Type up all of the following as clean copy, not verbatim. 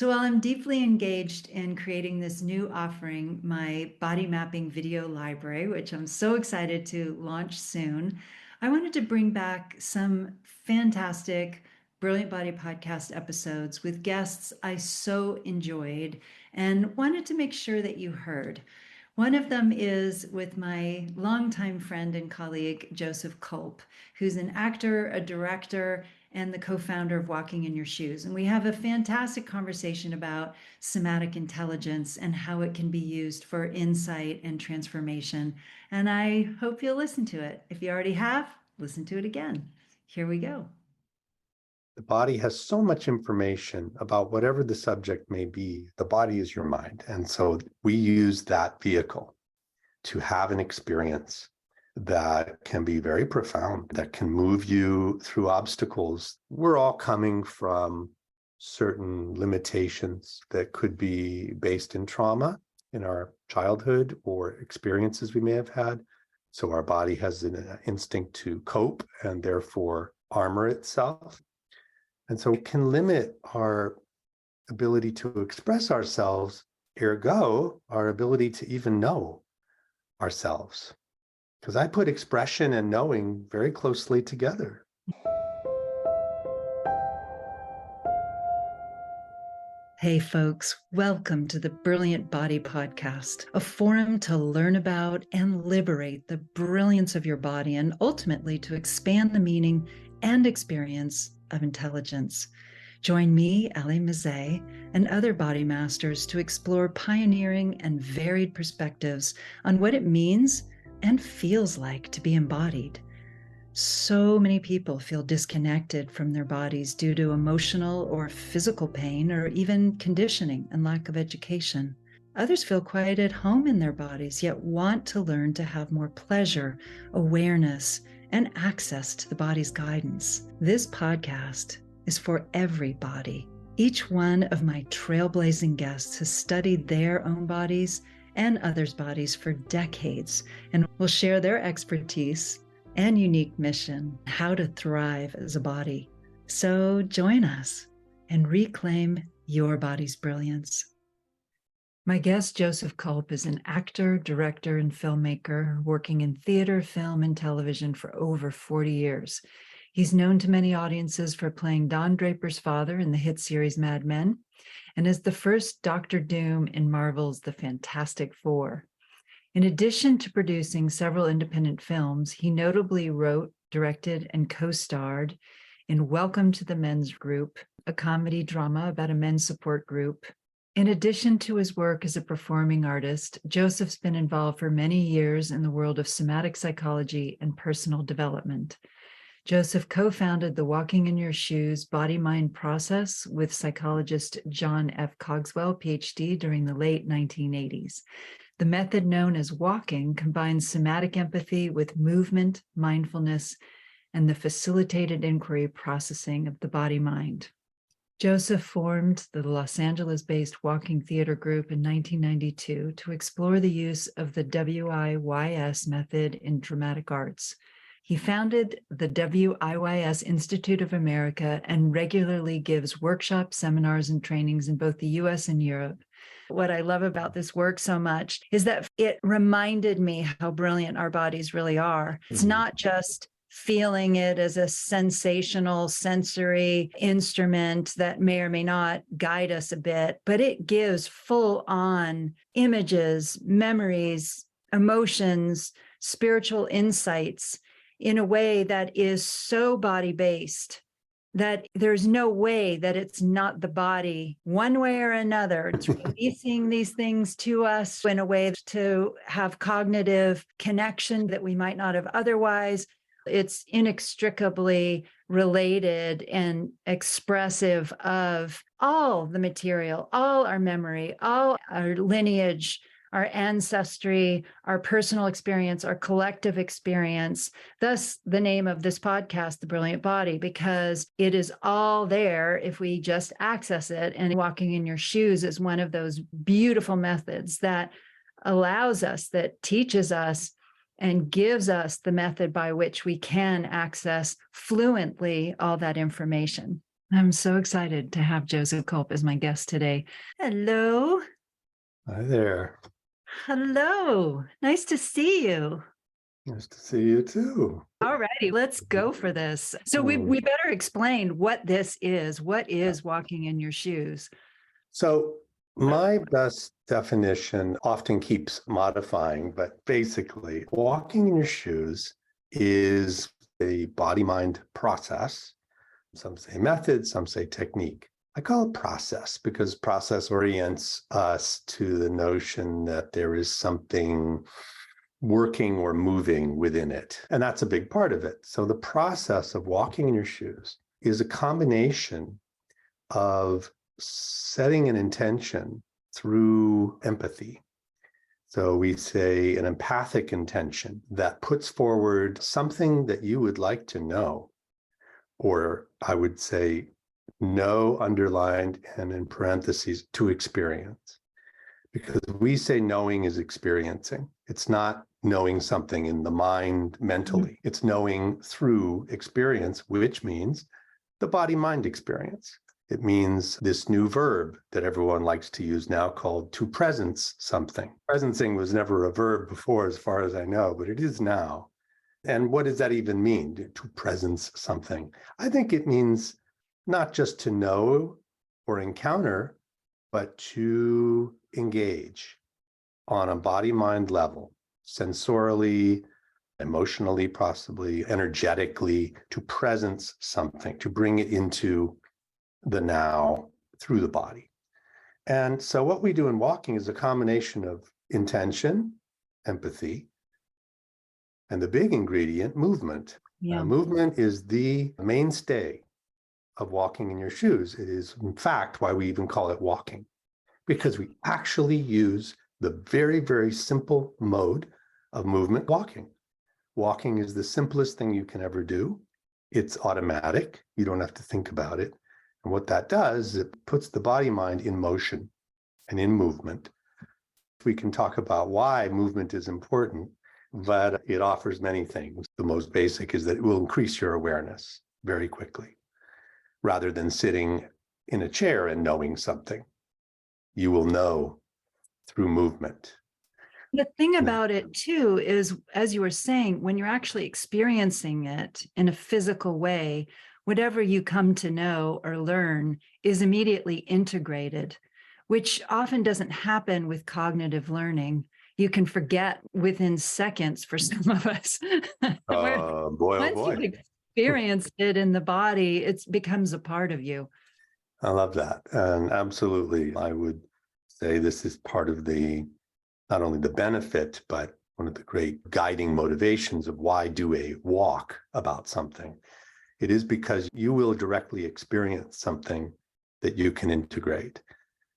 So while I'm deeply engaged in creating this new offering, my body mapping video library, which I'm so excited to launch soon, I wanted to bring back some fantastic Brilliant Body podcast episodes with guests I so enjoyed and wanted to make sure that you heard. One of them is with my longtime friend and colleague, Joseph CULP, who's an actor, a director, and the co-founder of Walking in Your Shoes. And we have a fantastic conversation about somatic intelligence and how it can be used for insight and transformation. And I hope you'll listen to it. If you already have, listen to it again. Here we go. The body has so much information about whatever the subject may be. The body is your mind. And so we use that vehicle to have an experience that can be very profound, that can move you through obstacles. We're all coming from certain limitations that could be based in trauma in our childhood or experiences we may have had. So our body has an instinct to cope and therefore armor itself. And so it can limit our ability to express ourselves, ergo, our ability to even know ourselves. Because I put expression and knowing very closely together. Hey folks, welcome to the Brilliant Body Podcast, a forum to learn about and liberate the brilliance of your body and ultimately to expand the meaning and experience of intelligence. Join me, Ali Mazet, and other body masters to explore pioneering and varied perspectives on what it means and feels like to be embodied. So many people feel disconnected from their bodies due to emotional or physical pain or even conditioning and lack of education. Others feel quite at home in their bodies, yet want to learn to have more pleasure, awareness, and access to the body's guidance. This podcast is for everybody. Each one of my trailblazing guests has studied their own bodies and others' bodies for decades and will share their expertise and unique mission, how to thrive as a body. So join us and reclaim your body's brilliance. My guest, Joseph CULP, is an actor, director, and filmmaker working in theater, film, and television for over 40 years. He's known to many audiences for playing Don Draper's father in the hit series Mad Men, and as the first Dr. Doom in Marvel's The Fantastic Four. In addition to producing several independent films, he notably wrote, directed, and co-starred in Welcome to the Men's Group, a comedy drama about a men's support group. In addition to his work as a performing artist, Joseph's been involved for many years in the world of somatic psychology and personal development. Joseph co-founded the Walking in Your Shoes body-mind process with psychologist John F. Cogswell, PhD, during the late 1980s. The method known as walking combines somatic empathy with movement, mindfulness, and the facilitated inquiry processing of the body-mind. Joseph formed the Los Angeles-based walking theater group in 1992 to explore the use of the WIYS method in dramatic arts. He founded the WIYS Institute of America and regularly gives workshops, seminars, and trainings in both the US and Europe. What I love about this work so much is that it reminded me how brilliant our bodies really are. It's not just feeling it as a sensational sensory instrument that may or may not guide us a bit, but it gives full-on images, memories, emotions, spiritual insights in a way that is so body-based that there's no way that it's not the body one way or another. It's releasing these things to us in a way to have cognitive connection that we might not have otherwise. It's inextricably related and expressive of all the material, all our memory, all our lineage, our ancestry, our personal experience, our collective experience. Thus, the name of this podcast, The Brilliant Body, because it is all there if we just access it. And Walking in Your Shoes is one of those beautiful methods that allows us, that teaches us and gives us the method by which we can access fluently all that information. I'm so excited to have Joseph CULP as my guest today. Hello. Hi there. Hello. Nice to see you. Nice to see you too. All righty, let's go for this. So we better explain what this is. What is walking in your shoes? So my best definition often keeps modifying, but basically walking in your shoes is a body-mind process. Some say method, some say technique. I call it process because process orients us to the notion that there is something working or moving within it. And that's a big part of it. So the process of walking in your shoes is a combination of setting an intention through empathy. So we say an empathic intention that puts forward something that you would like to know, or I would say know underlined and in parentheses to experience. Because we say knowing is experiencing. It's not knowing something in the mind mentally. It's knowing through experience, which means the body-mind experience. It means this new verb that everyone likes to use now called to presence something. Presencing was never a verb before, as far as I know, but it is now. And what does that even mean, to presence something? I think it means not just to know or encounter, but to engage on a body-mind level, sensorily, emotionally, possibly energetically, to presence something, to bring it into the now through the body. And so what we do in walking is a combination of intention, empathy, and the big ingredient, movement. Movement is the mainstay of walking in your shoes. It is, in fact, why we even call it walking, because we actually use the very, very simple mode of movement, walking. Walking is the simplest thing you can ever do. It's automatic. You don't have to think about it. And what that does is it puts the body-mind in motion and in movement. We can talk about why movement is important, but it offers many things. The most basic is that it will increase your awareness very quickly, rather than sitting in a chair and knowing something. You will know through movement. The thing about it too is, as you were saying, when you're actually experiencing it in a physical way, whatever you come to know or learn is immediately integrated, which often doesn't happen with cognitive learning. You can forget within seconds for some of us. Once you've experienced it in the body, it becomes a part of you. I love that. And absolutely, I would say this is part of the, not only the benefit, but one of the great guiding motivations of why do a walk about something. It is because you will directly experience something that you can integrate.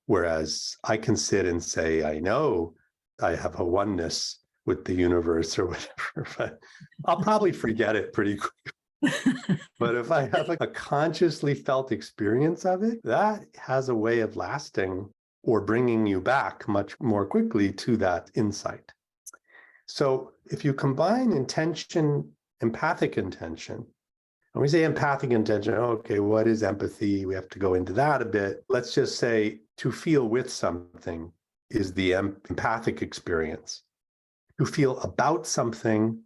Whereas I can sit and say, I know I have a oneness with the universe or whatever, but I'll probably forget it pretty quickly. But if I have a consciously felt experience of it, that has a way of lasting or bringing you back much more quickly to that insight. So if you combine intention, empathic intention, and we say empathic intention, okay, what is empathy? We have to go into that a bit. Let's just say to feel with something is the empathic experience. To feel about something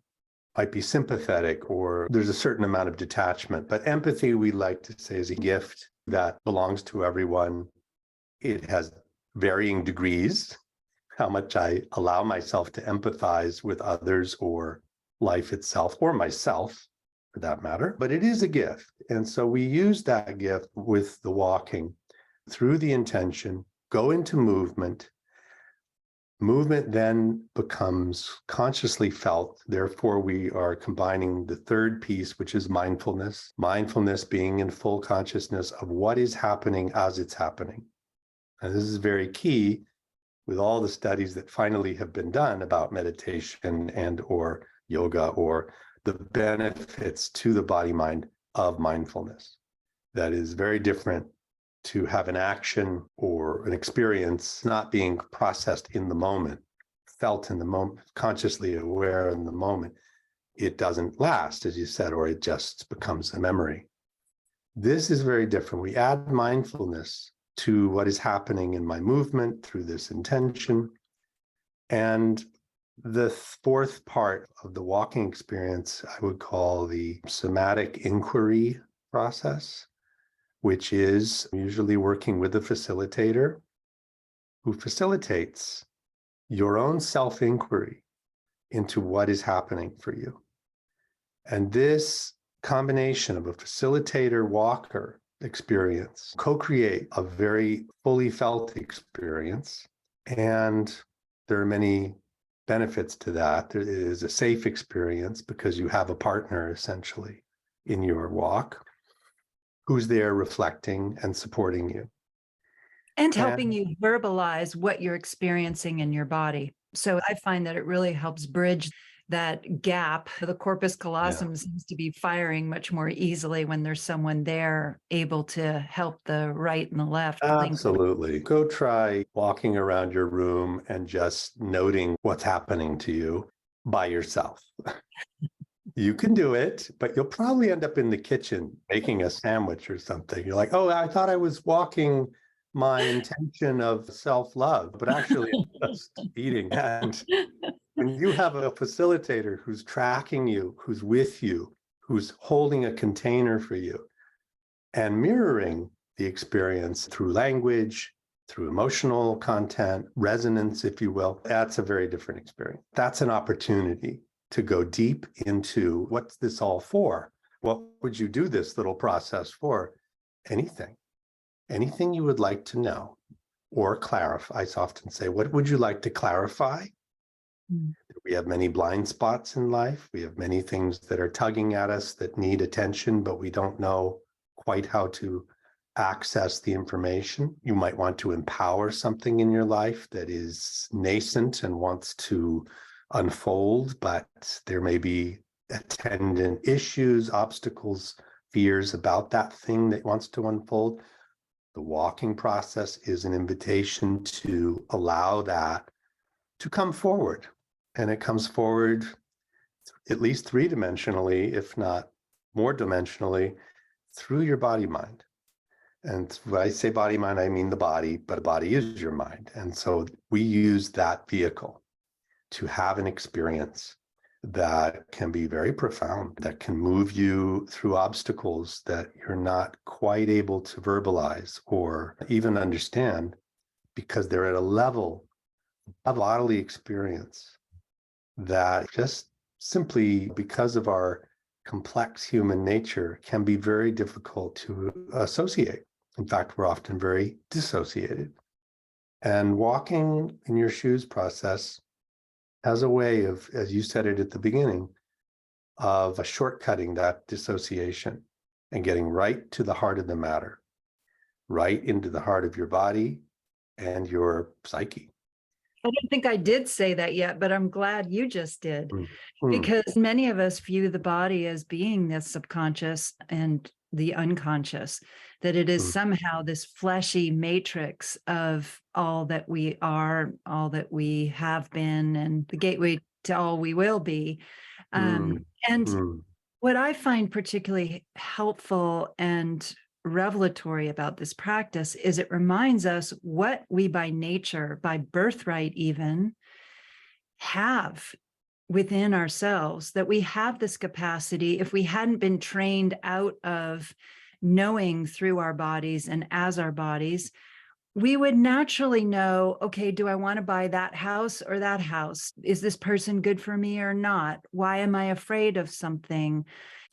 might be sympathetic, or there's a certain amount of detachment. But empathy, we like to say, is a gift that belongs to everyone. It has varying degrees, how much I allow myself to empathize with others or life itself, or myself for that matter, but it is a gift. And so we use that gift with the walking through the intention, go into movement. Movement then becomes consciously felt. Therefore, we are combining the third piece, which is mindfulness. Mindfulness being in full consciousness of what is happening as it's happening. And this is very key with all the studies that finally have been done about meditation and or yoga or the benefits to the body-mind of mindfulness. That is very different to have an action or an experience not being processed in the moment, felt in the moment, consciously aware in the moment. It doesn't last, as you said, or it just becomes a memory. This is very different. We add mindfulness to what is happening in my movement through this intention. And the fourth part of the walking experience, I would call the somatic inquiry process, which is usually working with a facilitator who facilitates your own self-inquiry into what is happening for you. And this combination of a facilitator walker experience co-create a very fully felt experience. And there are many benefits to that. There is a safe experience because you have a partner essentially in your walk who's there reflecting and supporting you. And helping you verbalize what you're experiencing in your body. So I find that it really helps bridge that gap. The corpus callosum seems to be firing much more easily when there's someone there able to help the right and the left. Absolutely. Go try walking around your room and just noting what's happening to you by yourself. You can do it, but you'll probably end up in the kitchen making a sandwich or something. You're like, oh, I thought I was walking my intention of self-love, but actually I'm just eating. And when you have a facilitator who's tracking you, who's with you, who's holding a container for you and mirroring the experience through language, through emotional content, resonance, if you will, that's a very different experience. That's an opportunity to go deep into what's this all for? What would you do this little process for? Anything you would like to know or clarify. I often say, what would you like to clarify? We have many blind spots in life. We have many things that are tugging at us that need attention, but we don't know quite how to access the information. You might want to empower something in your life that is nascent and wants to unfold, but there may be attendant issues, obstacles, fears about that thing that wants to unfold. The walking process is an invitation to allow that to come forward. And it comes forward at least three-dimensionally, if not more dimensionally, through your body-mind. And when I say body-mind, I mean the body, but the body is your mind. And so we use that vehicle to have an experience that can be very profound, that can move you through obstacles that you're not quite able to verbalize or even understand because they're at a level of bodily experience that just simply because of our complex human nature can be very difficult to associate. In fact, we're often very dissociated. And walking in your shoes process has a way of, as you said it at the beginning, of shortcutting that dissociation and getting right to the heart of the matter, right into the heart of your body and your psyche. I don't think I did say that yet, but I'm glad you just did, Mm-hmm. because many of us view the body as being this subconscious and the unconscious, that it is somehow this fleshy matrix of all that we are, all that we have been, and the gateway to all we will be. And what I find particularly helpful and revelatory about this practice is it reminds us what we by nature, by birthright even, have within ourselves, that we have this capacity. If we hadn't been trained out of knowing through our bodies and as our bodies, we would naturally know, okay, do I want to buy that house or that house? Is this person good for me or not? Why am I afraid of something?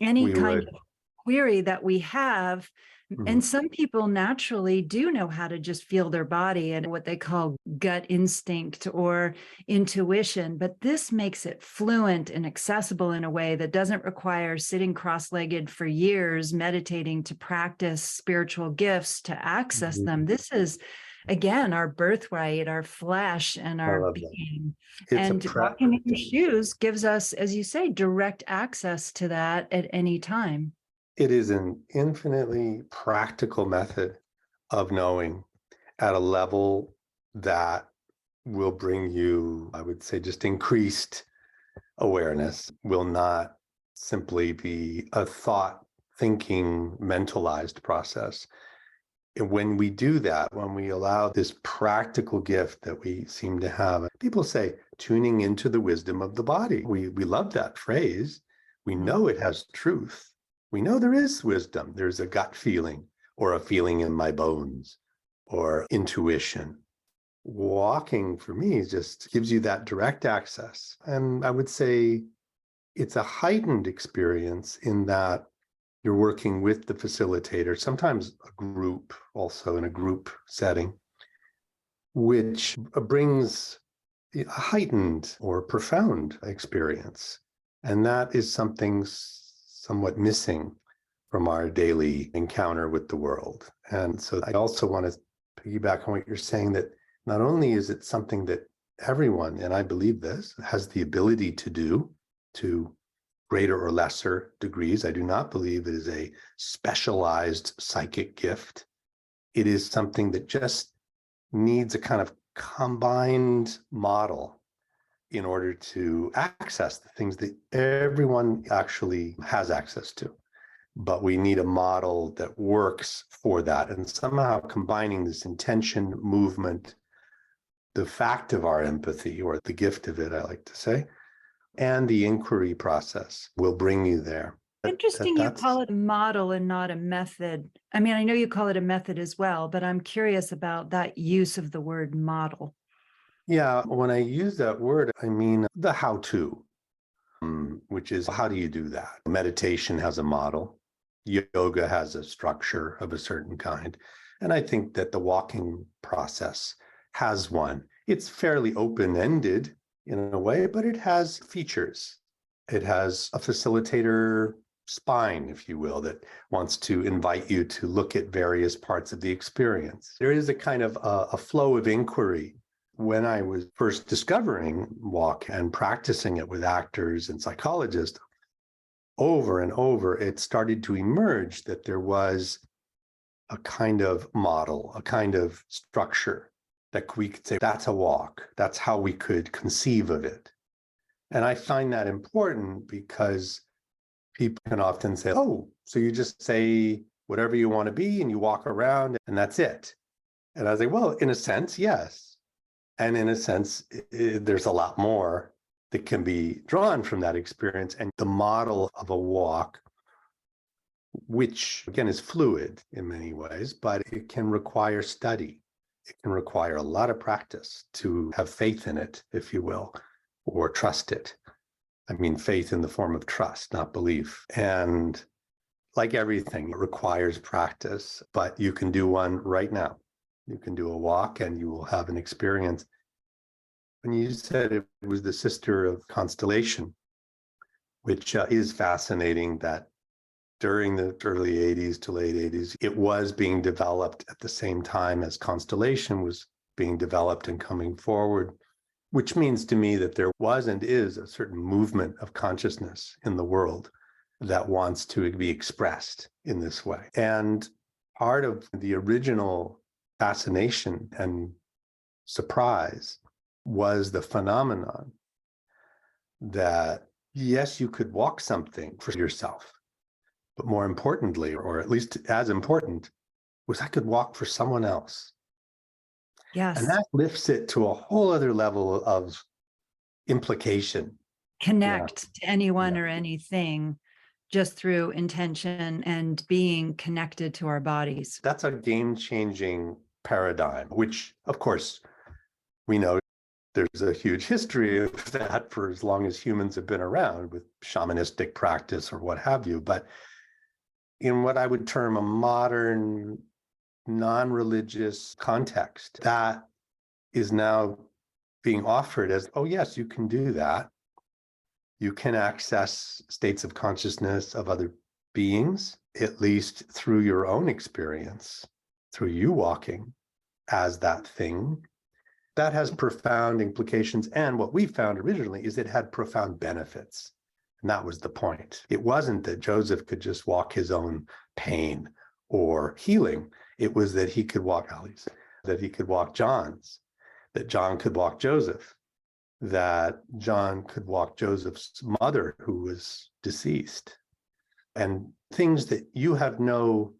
Any kind of query that we have. And some people naturally do know how to just feel their body and what they call gut instinct or intuition, but this makes it fluent and accessible in a way that doesn't require sitting cross-legged for years, meditating to practice spiritual gifts to access them. This is, again, our birthright, our flesh, and our being. And walking in your shoes gives us, as you say, direct access to that at any time. It is an infinitely practical method of knowing at a level that will bring you, I would say, just increased awareness, will not simply be a thought thinking, mentalized process. And when we do that, when we allow this practical gift that we seem to have, people say tuning into the wisdom of the body. We love that phrase. We know it has truth. We know there is wisdom. There's a gut feeling or a feeling in my bones or intuition. Walking for me just gives you that direct access. And I would say it's a heightened experience in that you're working with the facilitator, sometimes a group, also in a group setting, which brings a heightened or profound experience. And that is something somewhat missing from our daily encounter with the world. And so I also want to piggyback on what you're saying, that not only is it something that everyone, and I believe this, has the ability to do to greater or lesser degrees. I do not believe it is a specialized psychic gift. It is something that just needs a kind of combined model in order to access the things that everyone actually has access to. But we need a model that works for that. And somehow combining this intention, movement, the fact of our empathy, or the gift of it, I like to say, and the inquiry process will bring you there. Interesting you call it a model and not a method. I mean, I know you call it a method as well, but I'm curious about that use of the word model. Yeah, when I use that word, I mean the how-to, which is how do you do that? Meditation has a model. Yoga has a structure of a certain kind. And I think that the walking process has one. It's fairly open-ended in a way, but it has features. It has a facilitator spine, if you will, that wants to invite you to look at various parts of the experience. There is a kind of a flow of inquiry. When I was first discovering walk and practicing it with actors and psychologists, over and over, it started to emerge that there was a kind of model, a kind of structure that we could say, that's a walk. That's how we could conceive of it. And I find that important because people can often say, oh, so you just say whatever you want to be and you walk around and that's it. And I was like, well, in a sense, yes. And in a sense, there's a lot more that can be drawn from that experience. And the model of a walk, which again is fluid in many ways, but it can require study. It can require a lot of practice to have faith in it, if you will, or trust it. I mean, faith in the form of trust, not belief. And like everything, it requires practice, but you can do one right now. You can do a walk and you will have an experience. When you said it was the sister of constellation, which is fascinating, that during the early 80s to late 80s, it was being developed at the same time as constellation was being developed and coming forward, which means to me that there was and is a certain movement of consciousness in the world that wants to be expressed in this way. And part of the original fascination and surprise was the phenomenon that, yes, you could walk something for yourself, but more importantly, or at least as important, was I could walk for someone else. Yes. And that lifts it to a whole other level of implication. Connect to anyone or anything just through intention and being connected to our bodies. That's a game-changing paradigm, which, of course, we know there's a huge history of that for as long as humans have been around with shamanistic practice or what have you. But in what I would term a modern, non-religious context, that is now being offered as, oh, yes, you can do that. You can access states of consciousness of other beings, at least through your own experience, through you walking as that thing. That has profound implications. And what we found originally is it had profound benefits. And that was the point. It wasn't that Joseph could just walk his own pain or healing. It was that he could walk Ali's, that he could walk John's, that John could walk Joseph, that John could walk Joseph's mother who was deceased. and things that you have no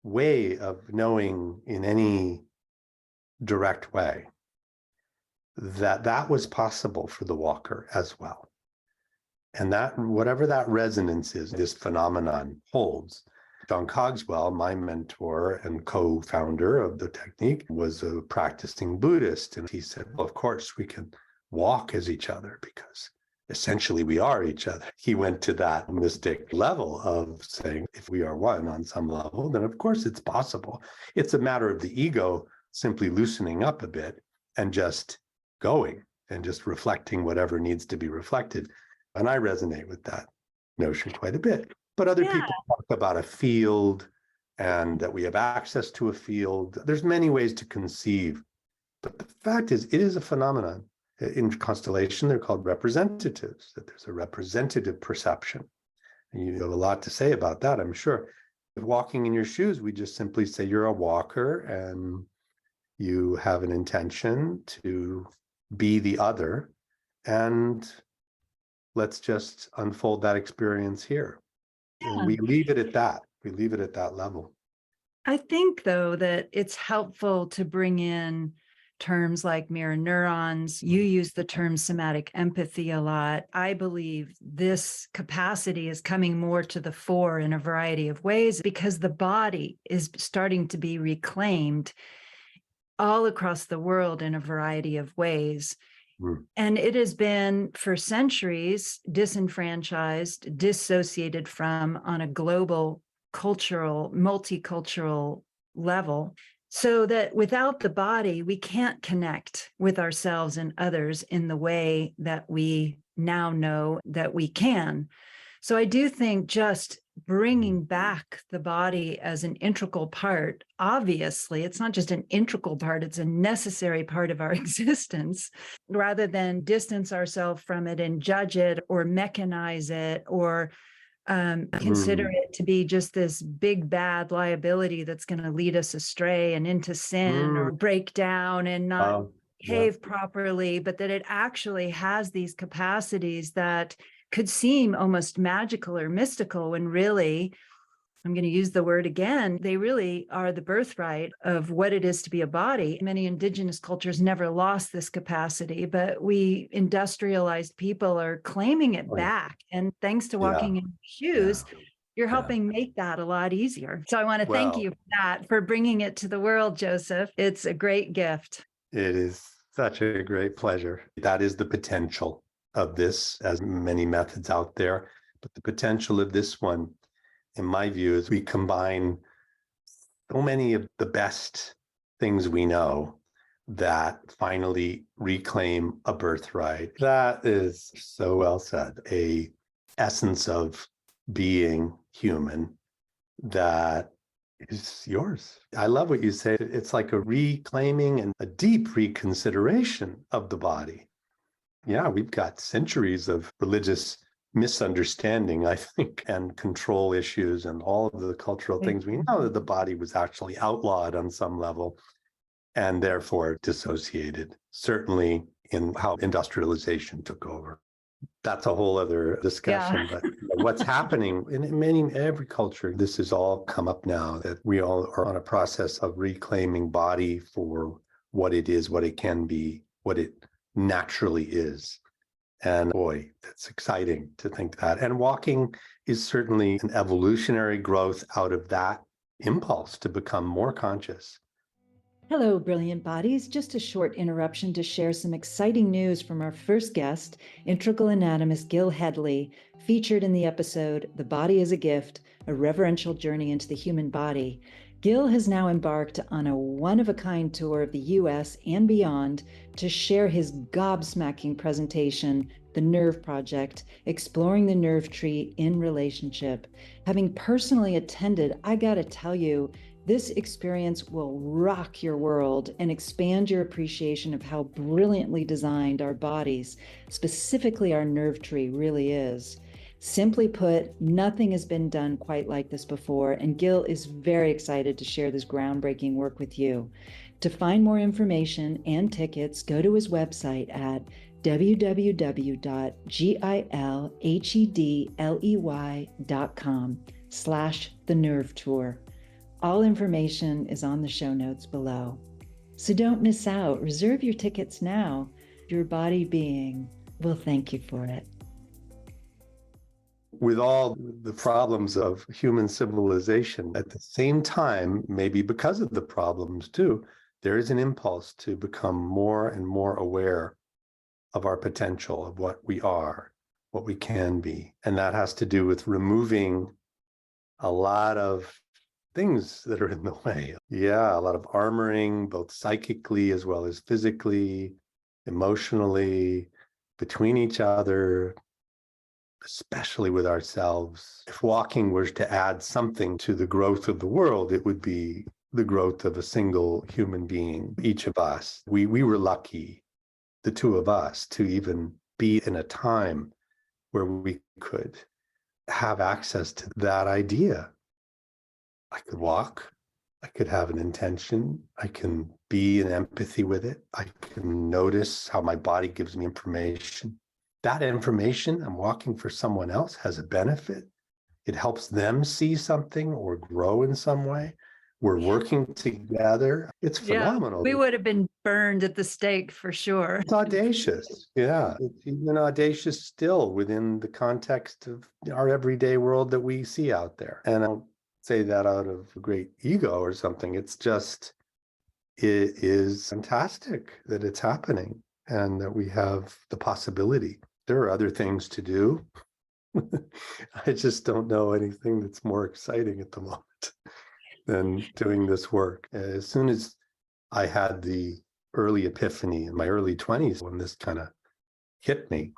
way of knowing in any direct way, that was possible for the walker as well. And that, whatever that resonance is, this phenomenon holds. John Cogswell, my mentor and co-founder of the technique, was a practicing Buddhist. And he said, well, of course, we can walk as each other because essentially we are each other. He went to that mystic level of saying, if we are one on some level, then of course it's possible. It's a matter of the ego simply loosening up a bit and just going and just reflecting whatever needs to be reflected. And I resonate with that notion quite a bit. But other people talk about a field and that we have access to a field. There's many ways to conceive. But the fact is, it is a phenomenon. In constellation, they're called representatives, that there's a representative perception. And you have a lot to say about that, I'm sure. Walking in your shoes, we just simply say you're a walker and you have an intention to be the other. And let's just unfold that experience here. And we leave it at that. We leave it at that level. I think, though, that it's helpful to bring in terms like mirror neurons. You use the term somatic empathy a lot. I believe this capacity is coming more to the fore in a variety of ways because the body is starting to be reclaimed all across the world in a variety of ways. And it has been for centuries disenfranchised, dissociated from on a global, cultural, multicultural level, so that without the body, we can't connect with ourselves and others in the way that we now know that we can. So I do think just bringing back the body as an integral part, obviously, it's not just an integral part, it's a necessary part of our existence, rather than distance ourselves from it and judge it or mechanize it or consider it to be just this big bad liability that's going to lead us astray and into sin or break down and not behave properly, but that it actually has these capacities that could seem almost magical or mystical when really, I'm going to use the word again, they really are the birthright of what it is to be a body. Many indigenous cultures never lost this capacity, but we industrialized people are claiming it back. And thanks to walking in shoes, you're helping make that a lot easier. So I want to thank you for that, for bringing it to the world, Joseph. It's a great gift. It is such a great pleasure. That is the potential of this, as many methods out there. But the potential of this one, in my view, is we combine so many of the best things we know that finally reclaim a birthright. That is so well said. A essence of being human that is yours. I love what you say. It's like a reclaiming and a deep reconsideration of the body. Yeah, we've got centuries of religious misunderstanding, I think, and control issues and all of the cultural things. We know that the body was actually outlawed on some level and therefore dissociated, certainly in how industrialization took over. That's a whole other discussion. But what's happening in every culture, this has all come up now, that we all are on a process of reclaiming body for what it is, what it can be, what it naturally is. And boy, that's exciting to think that. And walking is certainly an evolutionary growth out of that impulse to become more conscious. Hello, brilliant bodies. Just a short interruption to share some exciting news from our first guest, integral anatomist Gil Headley, featured in the episode, The Body is a Gift, a reverential journey into the human body. Gil has now embarked on a one-of-a-kind tour of the U.S. and beyond to share his gobsmacking presentation, The Nerve Project, Exploring the Nerve Tree in Relationship. Having personally attended, I gotta tell you, this experience will rock your world and expand your appreciation of how brilliantly designed our bodies, specifically our nerve tree, really is. Simply put, nothing has been done quite like this before, and Gil is very excited to share this groundbreaking work with you. To find more information and tickets, go to his website at www.gilhedley.com/the nerve tour. All information is on the show notes below. So don't miss out. Reserve your tickets now. Your body being will thank you for it. With all the problems of human civilization, at the same time, maybe because of the problems too, there is an impulse to become more and more aware of our potential, of what we are, what we can be. And that has to do with removing a lot of things that are in the way. Yeah, a lot of armoring, both psychically as well as physically, emotionally, between each other, especially with ourselves. If walking was to add something to the growth of the world, it would be the growth of a single human being, each of us. We were lucky, the two of us, to even be in a time where we could have access to that idea. I could walk, I could have an intention, I can be in empathy with it, I can notice how my body gives me information. That information, I'm walking for someone else, has a benefit. It helps them see something or grow in some way. We're working together. It's phenomenal. Yeah, we would have been burned at the stake for sure. It's audacious. Yeah. It's even audacious still within the context of our everyday world that we see out there. And I don't say that out of a great ego or something. It's just, it is fantastic that it's happening and that we have the possibility. There are other things to do. I just don't know anything that's more exciting at the moment than doing this work. As soon as I had the early epiphany in my early 20s, when this kind of hit me,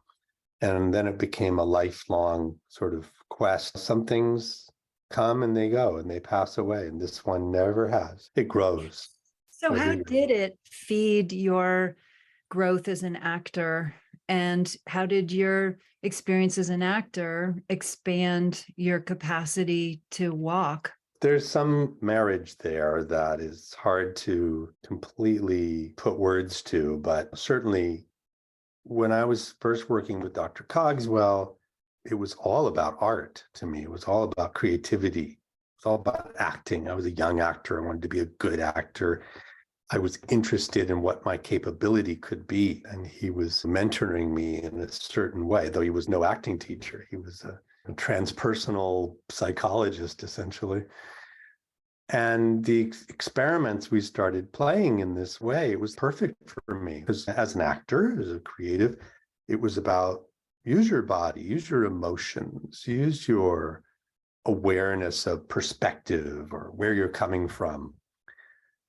and then it became a lifelong sort of quest. Some things come and they go and they pass away, and this one never has. It grows. So how did it feed your growth as an actor? And how did your experience as an actor expand your capacity to walk? There's some marriage there that is hard to completely put words to, but certainly when I was first working with Dr. Cogswell, it was all about art to me. It was all about creativity. It was all about acting. I was a young actor. I wanted to be a good actor. I was interested in what my capability could be. And he was mentoring me in a certain way, though he was no acting teacher. He was a transpersonal psychologist, essentially. And the experiments we started playing in this way, it was perfect for me. Because as an actor, as a creative, it was about use your body, use your emotions, use your awareness of perspective or where you're coming from.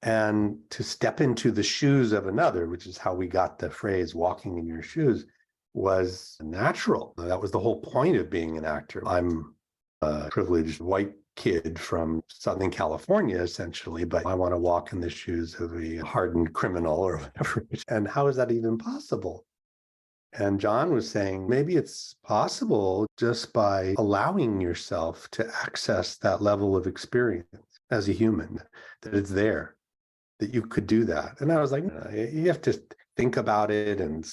And to step into the shoes of another, which is how we got the phrase walking in your shoes, was natural. That was the whole point of being an actor. I'm a privileged white kid from Southern California, essentially, but I want to walk in the shoes of a hardened criminal or whatever. And how is that even possible? And John was saying, maybe it's possible just by allowing yourself to access that level of experience as a human, that it's there, that you could do that. And I was like, you have to think about it and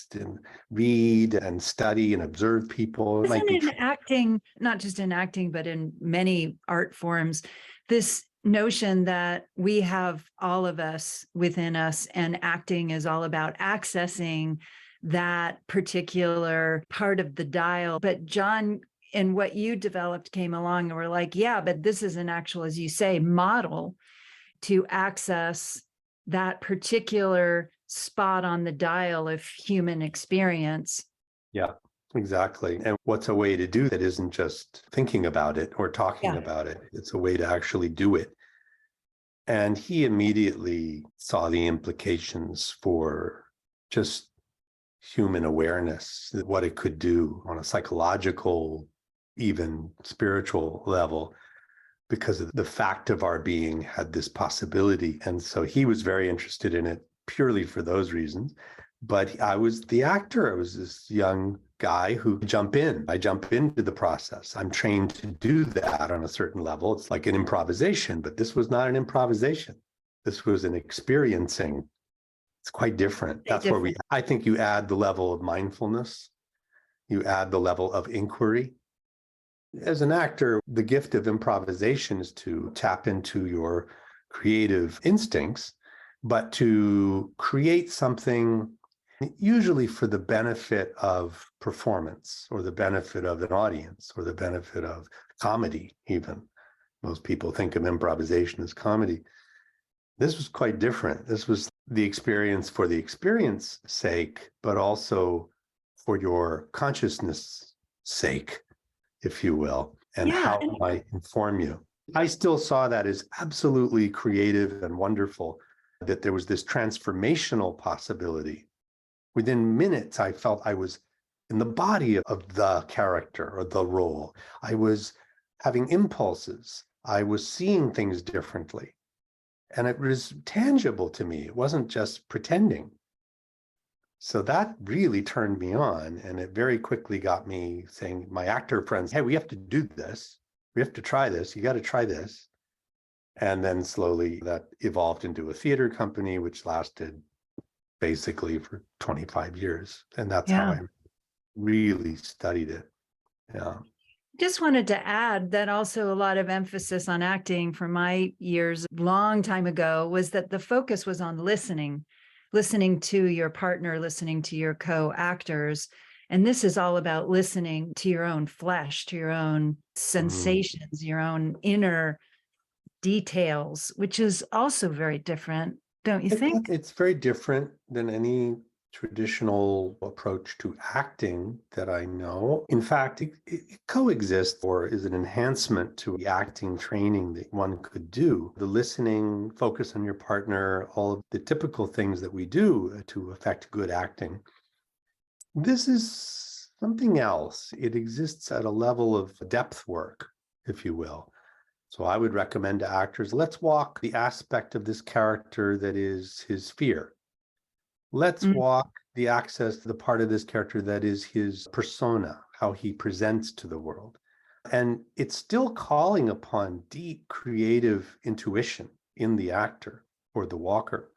read and study and observe people. Isn't it in acting, not just in acting, but in many art forms, this notion that we have all of us within us, and acting is all about accessing that particular part of the dial. But John, and what you developed came along and were like, yeah, but this is an actual, as you say, model to access that particular spot on the dial of human experience. Yeah, exactly. And what's a way to do that isn't just thinking about it or talking about it? It's a way to actually do it. And he immediately saw the implications for just human awareness, what it could do on a psychological, even spiritual level, because of the fact of our being had this possibility. And so he was very interested in it purely for those reasons. But I was the actor. I was this young guy who jump in. I jump into the process. I'm trained to do that on a certain level. It's like an improvisation, but this was not an improvisation. This was an experiencing It's quite different. Very That's where different. I think you add the level of mindfulness, you add the level of inquiry. As an actor, the gift of improvisation is to tap into your creative instincts, but to create something usually for the benefit of performance or the benefit of an audience or the benefit of comedy, even. Most people think of improvisation as comedy. This was quite different. This was the experience for the experience sake, but also for your consciousness sake, if you will, and Yeah. how it might inform you. I still saw that as absolutely creative and wonderful, that there was this transformational possibility. Within minutes, I felt I was in the body of the character or the role. I was having impulses. I was seeing things differently. And it was tangible to me. It wasn't just pretending. So that really turned me on. And it very quickly got me saying, my actor friends, hey, we have to do this. We have to try this. You got to try this. And then slowly that evolved into a theater company, which lasted basically for 25 years. And that's how I really studied it. Yeah. Just wanted to add that also a lot of emphasis on acting from my years, long time ago, was that the focus was on listening to your partner, listening to your co-actors. And this is all about listening to your own flesh, to your own sensations, your own inner details, which is also very different, don't you think? It's very different than any traditional approach to acting that I know. In fact, it coexists or is an enhancement to the acting training that one could do. The listening, focus on your partner, all of the typical things that we do to affect good acting. This is something else. It exists at a level of depth work, if you will. So I would recommend to actors, let's walk the aspect of this character that is his fear. Let's walk the access to the part of this character that is his persona, how he presents to the world. And it's still calling upon deep creative intuition in the actor or the walker.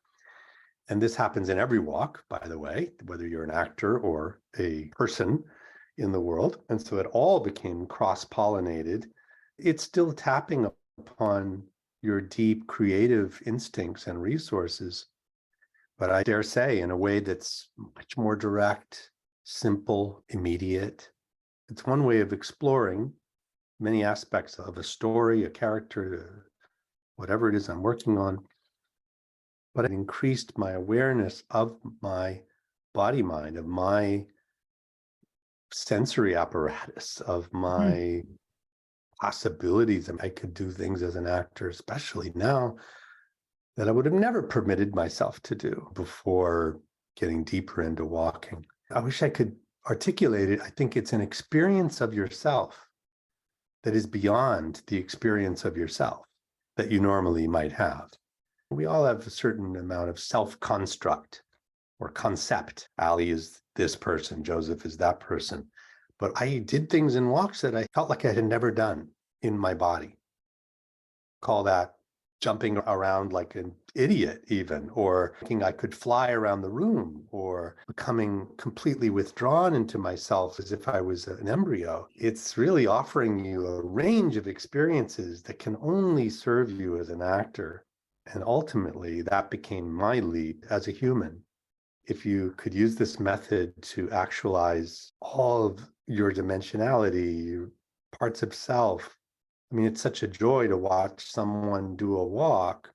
And this happens in every walk, by the way, whether you're an actor or a person in the world. And so it all became cross-pollinated. It's still tapping upon your deep creative instincts and resources, but I dare say in a way that's much more direct, simple, immediate. It's one way of exploring many aspects of a story, a character, whatever it is I'm working on. But it increased my awareness of my body mind, of my sensory apparatus, of my possibilities. And I could do things as an actor, especially now, that I would have never permitted myself to do before getting deeper into walking. I wish I could articulate it. I think it's an experience of yourself that is beyond the experience of yourself that you normally might have. We all have a certain amount of self-construct or concept. Ali is this person, Joseph is that person. But I did things in walks that I felt like I had never done in my body. Call that jumping around like an idiot even, or thinking I could fly around the room, or becoming completely withdrawn into myself as if I was an embryo. It's really offering you a range of experiences that can only serve you as an actor. And ultimately, that became my lead as a human. If you could use this method to actualize all of your dimensionality, your parts of self, I mean, it's such a joy to watch someone do a walk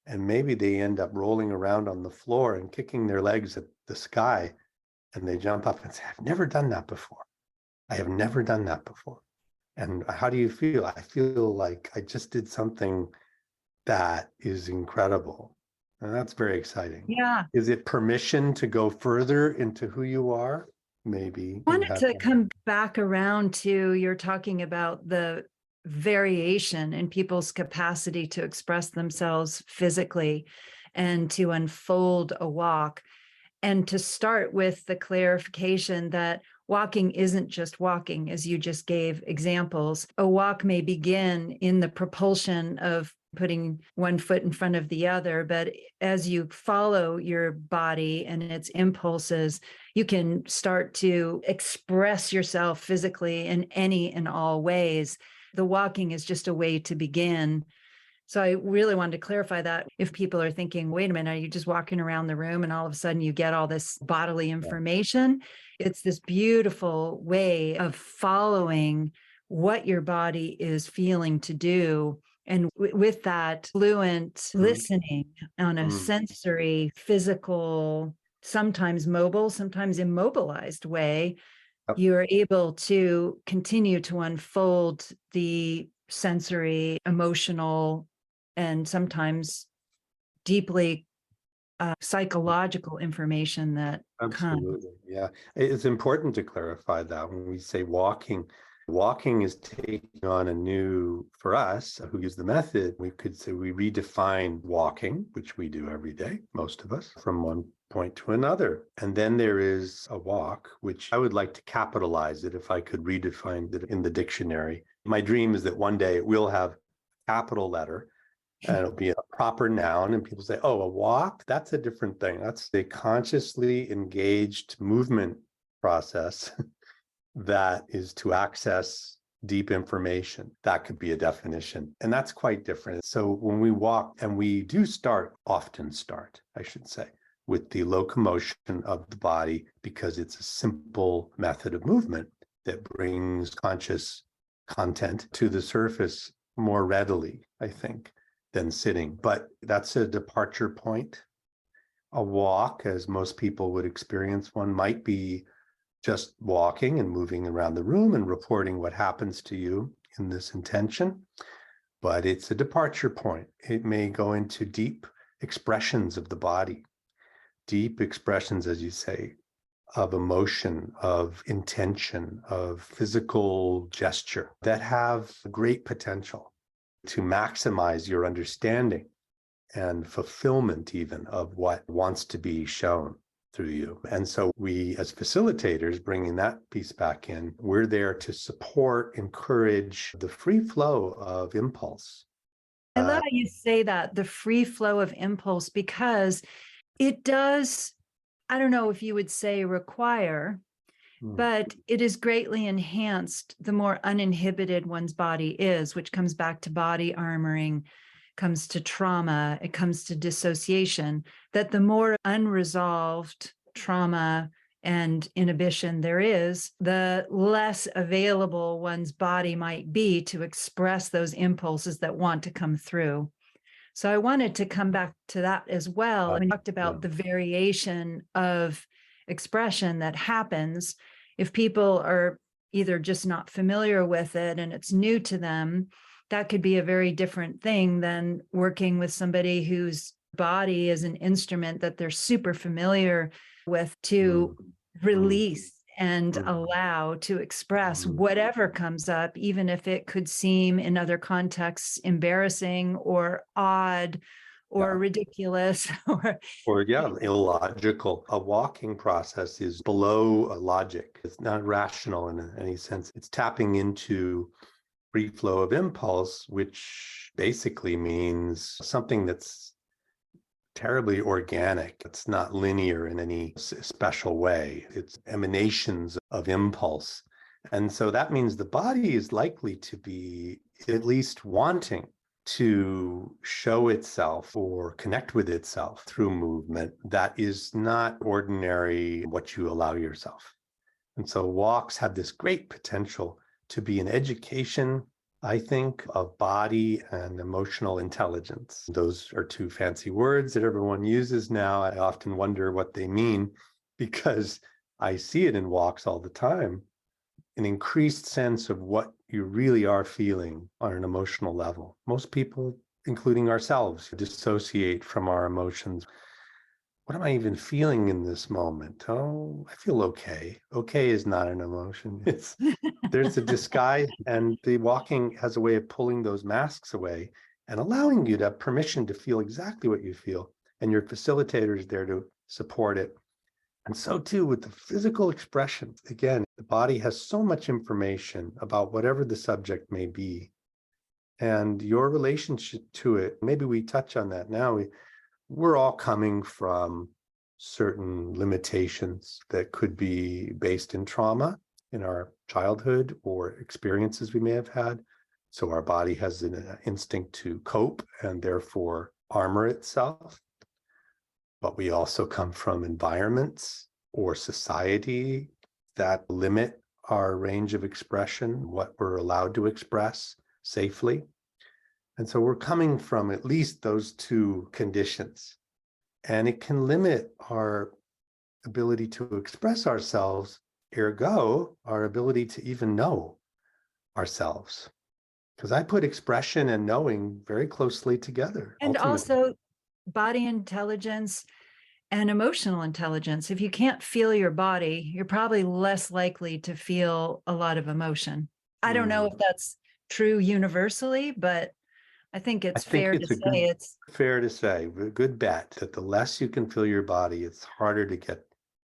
and maybe they end up rolling around on the floor and kicking their legs at the sky and they jump up and say, I've never done that before. I have never done that before. And how do you feel? I feel like I just did something that is incredible. And that's very exciting. Yeah. Is it permission to go further into who you are? Maybe. I wanted to come back around to, you're talking about the variation in people's capacity to express themselves physically and to unfold a walk, and to start with the clarification that walking isn't just walking, as you just gave examples. A walk may begin in the propulsion of putting one foot in front of the other. But as you follow your body and its impulses, you can start to express yourself physically in any and all ways. The walking is just a way to begin. So I really wanted to clarify that if people are thinking, wait a minute, are you just walking around the room and all of a sudden you get all this bodily information? It's this beautiful way of following what your body is feeling to do. And with that fluent listening on a sensory, physical, sometimes mobile, sometimes immobilized way, you're able to continue to unfold the sensory, emotional, and sometimes deeply psychological information that comes. Absolutely. Yeah. It's important to clarify that when we say walking is taking on a new, for us who use the method, we could say we redefine walking, which we do every day, most of us, from one point to another. And then there is a walk, which I would like to capitalize it if I could redefine it in the dictionary. My dream is that one day it will have a capital letter and it'll be a proper noun. And people say, oh, a walk, that's a different thing. That's a consciously engaged movement process that is to access deep information. That could be a definition. And that's quite different. So when we walk, and we do often start, I should say, with the locomotion of the body, because it's a simple method of movement that brings conscious content to the surface more readily, I think, than sitting. But that's a departure point. A walk, as most people would experience one, might be just walking and moving around the room and reporting what happens to you in this intention. But it's a departure point. It may go into deep expressions of the body, deep expressions, as you say, of emotion, of intention, of physical gesture that have great potential to maximize your understanding and fulfillment even of what wants to be shown through you. And so we, as facilitators, bringing that piece back in, we're there to support, encourage the free flow of impulse. I love how you say that, the free flow of impulse, because it does, I don't know if you would say require, but it is greatly enhanced the more uninhibited one's body is, which comes back to body armoring, comes to trauma, it comes to dissociation, that the more unresolved trauma and inhibition there is, the less available one's body might be to express those impulses that want to come through. So I wanted to come back to that as well. And talked about the variation of expression that happens if people are either just not familiar with it and it's new to them. That could be a very different thing than working with somebody whose body is an instrument that they're super familiar with to release and allow to express whatever comes up, even if it could seem in other contexts embarrassing or odd or ridiculous or illogical. A walking process is below a logic. It's not rational in any sense. It's tapping into free flow of impulse, which basically means something that's terribly organic. It's not linear in any special way. It's emanations of impulse. And so that means the body is likely to be at least wanting to show itself or connect with itself through movement that is not ordinary what you allow yourself. And so walks have this great potential to be an education, I think, of body and emotional intelligence. Those are two fancy words that everyone uses now. I often wonder what they mean because I see it in walks all the time, an increased sense of what you really are feeling on an emotional level. Most people, including ourselves, dissociate from our emotions. What am I even feeling in this moment? Oh, I feel okay. Okay is not an emotion. There's a disguise, and the walking has a way of pulling those masks away and allowing you to have permission to feel exactly what you feel. And your facilitator is there to support it. And so too with the physical expression. Again, the body has so much information about whatever the subject may be. and your relationship to it. Maybe we touch on that now. We're all coming from certain limitations that could be based in trauma in our childhood or experiences we may have had. So our body has an instinct to cope and therefore armor itself. But we also come from environments or society that limit our range of expression, what we're allowed to express safely. And so we're coming from at least those two conditions. And it can limit our ability to express ourselves, ergo, our ability to even know ourselves. Because I put expression and knowing very closely together. And Ultimately. also body intelligence and emotional intelligence. If you can't feel your body, you're probably less likely to feel a lot of emotion. I don't know if that's true universally, but I think it's fair to say it's fair to say, a good bet that the less you can feel your body, it's harder to get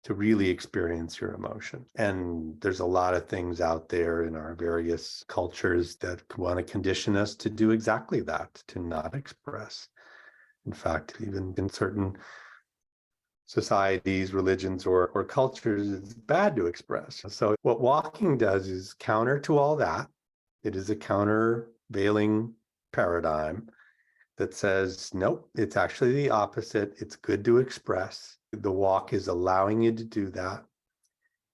to really experience your emotion. And there's a lot of things out there in our various cultures that want to condition us to do exactly that, to not express. In fact, even in certain societies, religions, or cultures, it's bad to express. So what walking does is counter to all that. It is a countervailing paradigm that says, nope, it's actually the opposite. It's good to express. The walk is allowing you to do that.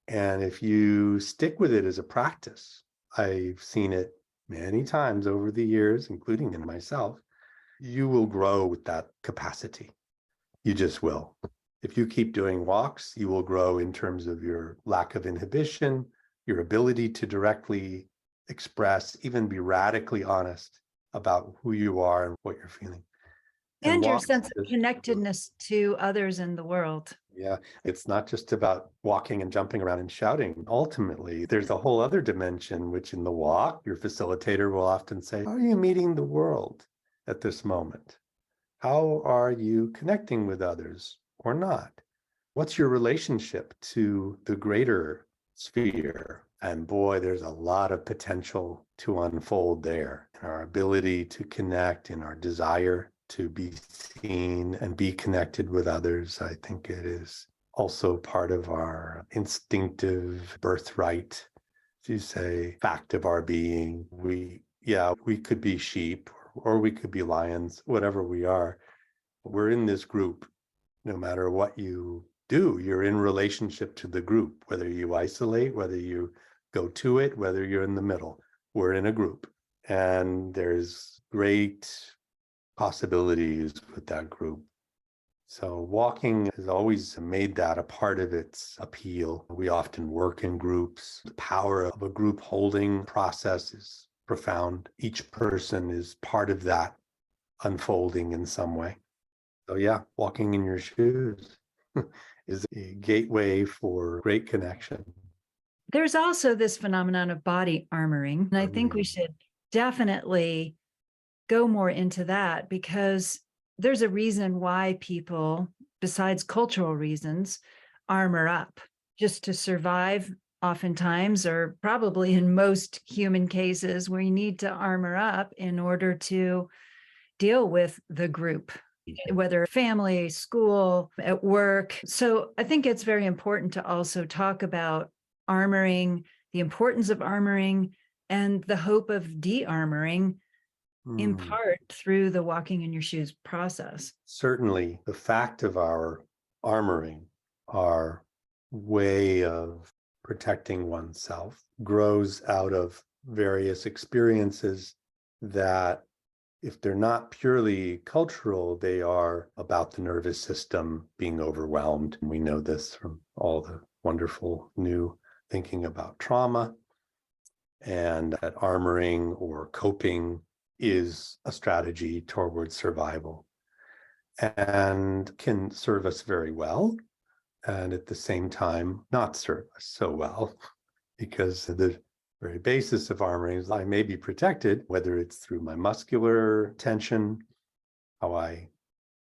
And if you stick with it as a practice, I've seen it many times over the years, including in myself, you will grow with that capacity. You just will. If you keep doing walks, you will grow in terms of your lack of inhibition, your ability to directly express, even be radically honest about who you are and what you're feeling. and your sense of connectedness to others in the world. Yeah, it's not just about walking and jumping around and shouting. Ultimately, there's a whole other dimension, which in the walk, your facilitator will often say, how are you meeting the world at this moment? How are you connecting with others or not? What's your relationship to the greater sphere? And boy, there's a lot of potential to unfold there. Our ability to connect and our desire to be seen and be connected with others. I think it is also part of our instinctive birthright, as you say, fact of our being. We could be sheep or we could be lions, whatever we are. We're in this group. No matter what you do, you're in relationship to the group, whether you isolate, whether you go to it, whether you're in the middle. We're in a group. And there's great possibilities with that group. So walking has always made that a part of its appeal. We often work in groups. The power of a group holding process is profound. Each person is part of that unfolding in some way. So yeah, walking in your shoes is a gateway for great connection. There's also this phenomenon of body armoring. And I think we should definitely go more into that because there's a reason why people, besides cultural reasons, armor up just to survive. Oftentimes, or probably in most human cases, we need to armor up in order to deal with the group, whether family, school, at work. So I think it's very important to also talk about armoring, the importance of armoring, and the hope of de-armoring in part through the walking in your shoes process. Certainly, the fact of our armoring, our way of protecting oneself, grows out of various experiences that, if they're not purely cultural, they are about the nervous system being overwhelmed. And we know this from all the wonderful new thinking about trauma, and that armoring or coping is a strategy towards survival and can serve us very well, and at the same time not serve us so well, because the very basis of armoring is I may be protected, whether it's through my muscular tension, how I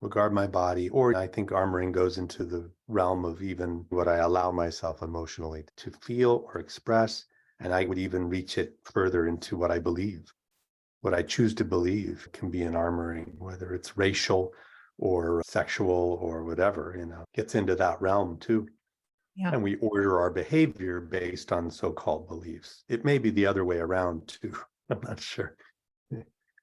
regard my body, or I think armoring goes into the realm of even what I allow myself emotionally to feel or express, and I would even reach it further into what I believe. what I choose to believe can be an armoring, whether it's racial or sexual or whatever, gets into that realm too. Yeah. And we order our behavior based on so-called beliefs. It may be the other way around too. I'm not sure.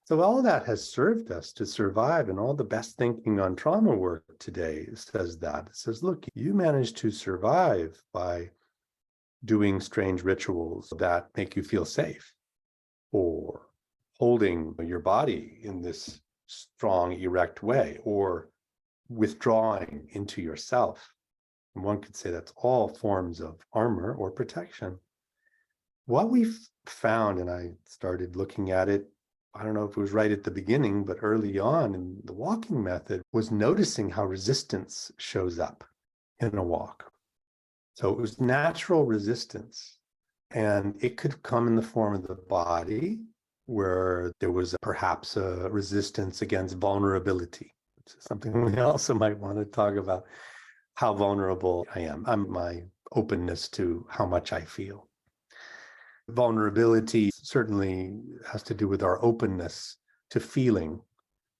So all that has served us to survive, and all the best thinking on trauma work today says that. It says, look, you managed to survive by doing strange rituals that make you feel safe, or holding your body in this strong, erect way, or withdrawing into yourself. And one could say that's all forms of armor or protection. What we've found, and I started looking at it, I don't know if it was right at the beginning, but early on in the walking method, was noticing how resistance shows up in a walk. So it was natural resistance, and it could come in the form of the body, where there was perhaps a resistance against vulnerability, which is something we also might want to talk about, how vulnerable I am. My openness to how much I feel. Vulnerability certainly has to do with our openness to feeling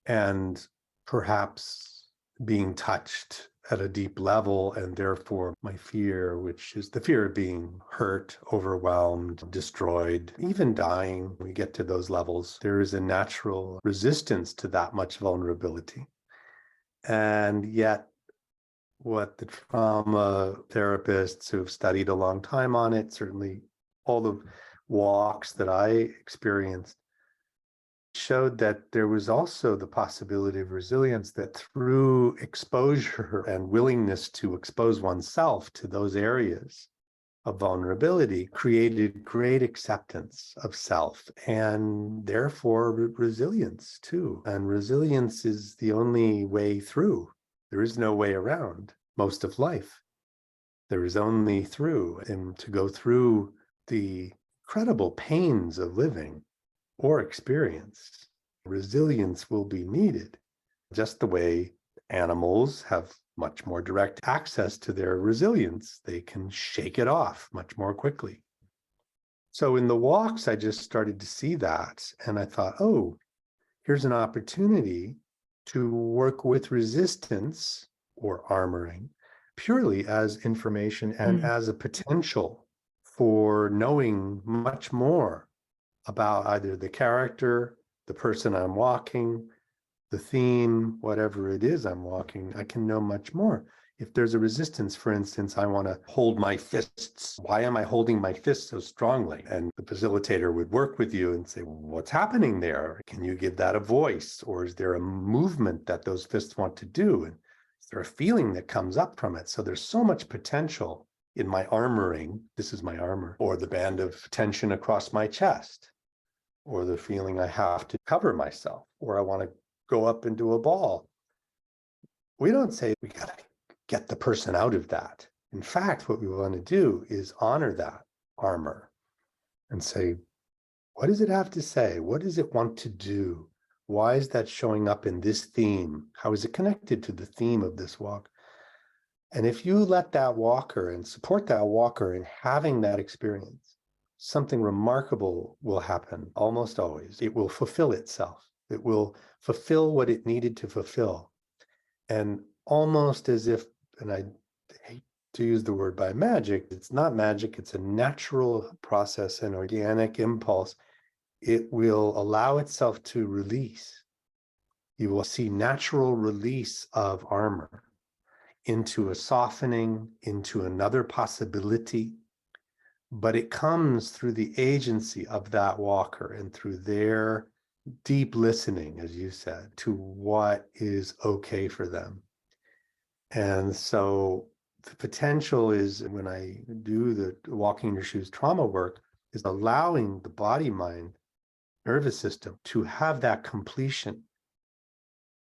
and perhaps being touched at a deep level, and therefore my fear, which is the fear of being hurt, overwhelmed, destroyed, even dying. We get to those levels. There is a natural resistance to that much vulnerability. And yet, what the trauma therapists who've studied a long time on it, certainly all the walks that I experienced, showed that there was also the possibility of resilience, that through exposure and willingness to expose oneself to those areas of vulnerability created great acceptance of self, and therefore resilience too. And resilience is the only way through. There is no way around most of life. There is only through, and to go through the incredible pains of living or experience, resilience will be needed, just the way animals have much more direct access to their resilience. They can shake it off much more quickly. So in the walks, I just started to see that, and I thought, oh, here's an opportunity to work with resistance or armoring purely as information and as a potential for knowing much more about either the character, the person I'm walking, the theme, whatever it is I'm walking. I can know much more. If there's a resistance, for instance, I want to hold my fists. Why am I holding my fists so strongly? And the facilitator would work with you and say, well, what's happening there? Can you give that a voice? Or is there a movement that those fists want to do? And is there a feeling that comes up from it? So there's so much potential in my armoring. This is my armor, or the band of tension across my chest, or the feeling I have to cover myself, or I want to go up into a ball. We don't say we got to get the person out of that. In fact, what we want to do is honor that armor and say, what does it have to say? What does it want to do? Why is that showing up in this theme? How is it connected to the theme of this walk? And if you let that walker and support that walker in having that experience, something remarkable will happen almost always. It will fulfill itself. It will fulfill what it needed to fulfill. And almost as if, and I hate to use the word by magic, it's not magic, it's a natural process, an organic impulse. It will allow itself to release. You will see natural release of armor into a softening, into another possibility. But it comes through the agency of that walker and through their deep listening, as you said, to what is okay for them. And so the potential is, when I do the walking in your shoes trauma work, is allowing the body, mind, nervous system to have that completion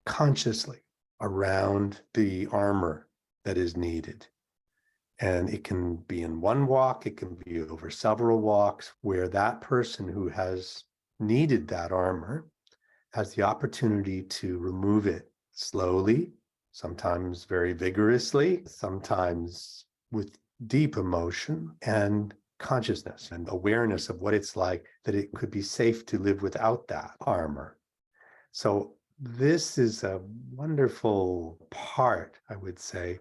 consciously around the armor that is needed. And it can be in one walk, it can be over several walks, where that person who has needed that armor has the opportunity to remove it slowly, sometimes very vigorously, sometimes with deep emotion, and consciousness and awareness of what it's like, that it could be safe to live without that armor. So this is a wonderful part, I would say,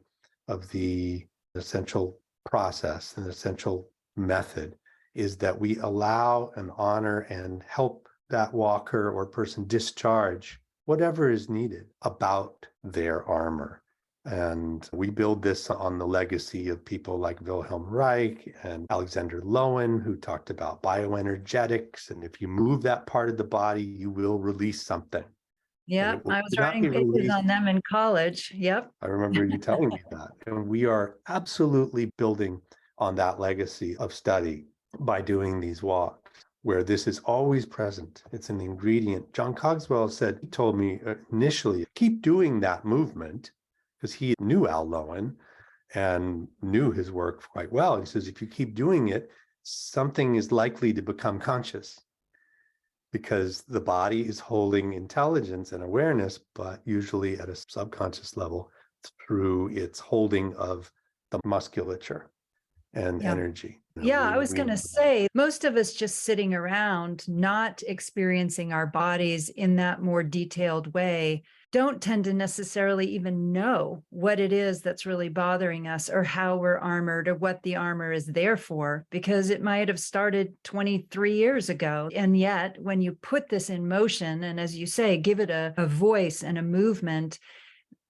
of the essential process and essential method, is that we allow and honor and help that walker or person discharge whatever is needed about their armor. And we build this on the legacy of people like Wilhelm Reich and Alexander Lowen, who talked about bioenergetics. And if you move that part of the body, you will release something. Yeah, I was Not writing be papers released. on them in college. Yep. I remember you telling me that. And we are absolutely building on that legacy of study by doing these walks, where this is always present. It's an ingredient. John Cogswell said, he told me initially, keep doing that movement, because he knew Al Lowen and knew his work quite well. He says, if you keep doing it, something is likely to become conscious, because the body is holding intelligence and awareness, but usually at a subconscious level through its holding of the musculature and energy. Yeah, I was going to say, most of us just sitting around, not experiencing our bodies in that more detailed way, don't tend to necessarily even know what it is that's really bothering us, or how we're armored, or what the armor is there for, because it might have started 23 years ago. And yet, when you put this in motion, and as you say, give it a voice and a movement,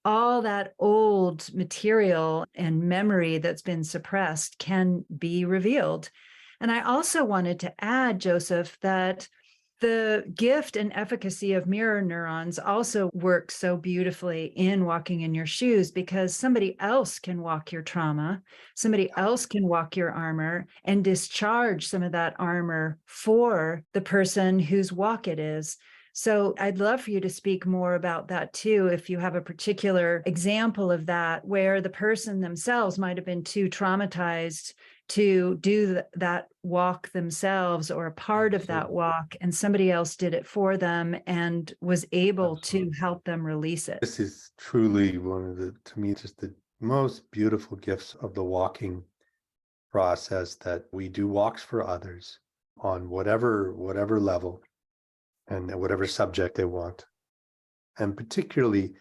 all that old material and memory that's been suppressed can be revealed. And I also wanted to add, Joseph, that the gift and efficacy of mirror neurons also work so beautifully in walking in your shoes, because somebody else can walk your trauma, somebody else can walk your armor and discharge some of that armor for the person whose walk it is. So I'd love for you to speak more about that too, if you have a particular example of that, where the person themselves might have been too traumatized to do that walk themselves, or a part of that walk, and somebody else did it for them and was able to help them release it. This is truly one of the, to me, just the most beautiful gifts of the walking process, that we do walks for others on whatever level and whatever subject they want. And particularly,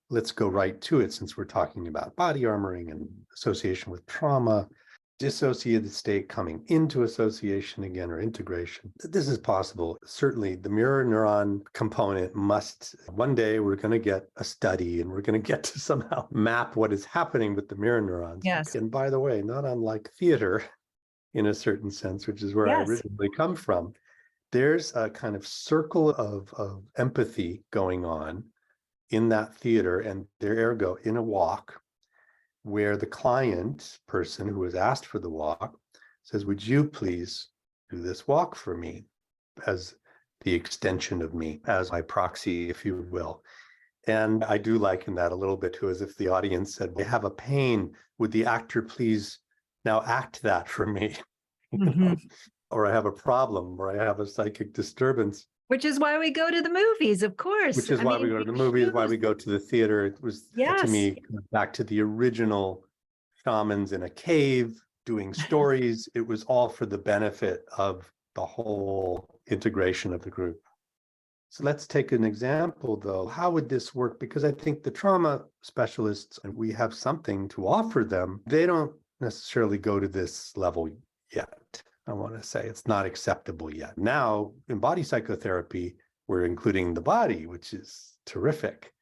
let's go right to it, since we're talking about body armoring and association with trauma, dissociated state coming into association again, or integration. This is possible. Certainly the mirror neuron component must, one day we're going to get a study and we're going to get to somehow map what is happening with the mirror neurons. Yes. And by the way, not unlike theater in a certain sense, which is where I originally come from, there's a kind of circle of empathy going on in that theater, and ergo in a walk, where the client person who was asked for the walk says, would you please do this walk for me, as the extension of me, as my proxy, if you will. And I do liken that a little bit to as if the audience said, I have a pain, would the actor please now act that for me? Mm-hmm. Or I have a problem, or I have a psychic disturbance. Which is why we go to the movies, of course. Which is why we go to the movies, why we go to the theater. It was, to me, back to the original shamans in a cave doing stories. It was all for the benefit of the whole integration of the group. So let's take an example, though. How would this work? Because I think the trauma specialists, and we have something to offer them, they don't necessarily go to this level yet. I want to say it's not acceptable yet. Now, in body psychotherapy, we're including the body, which is terrific,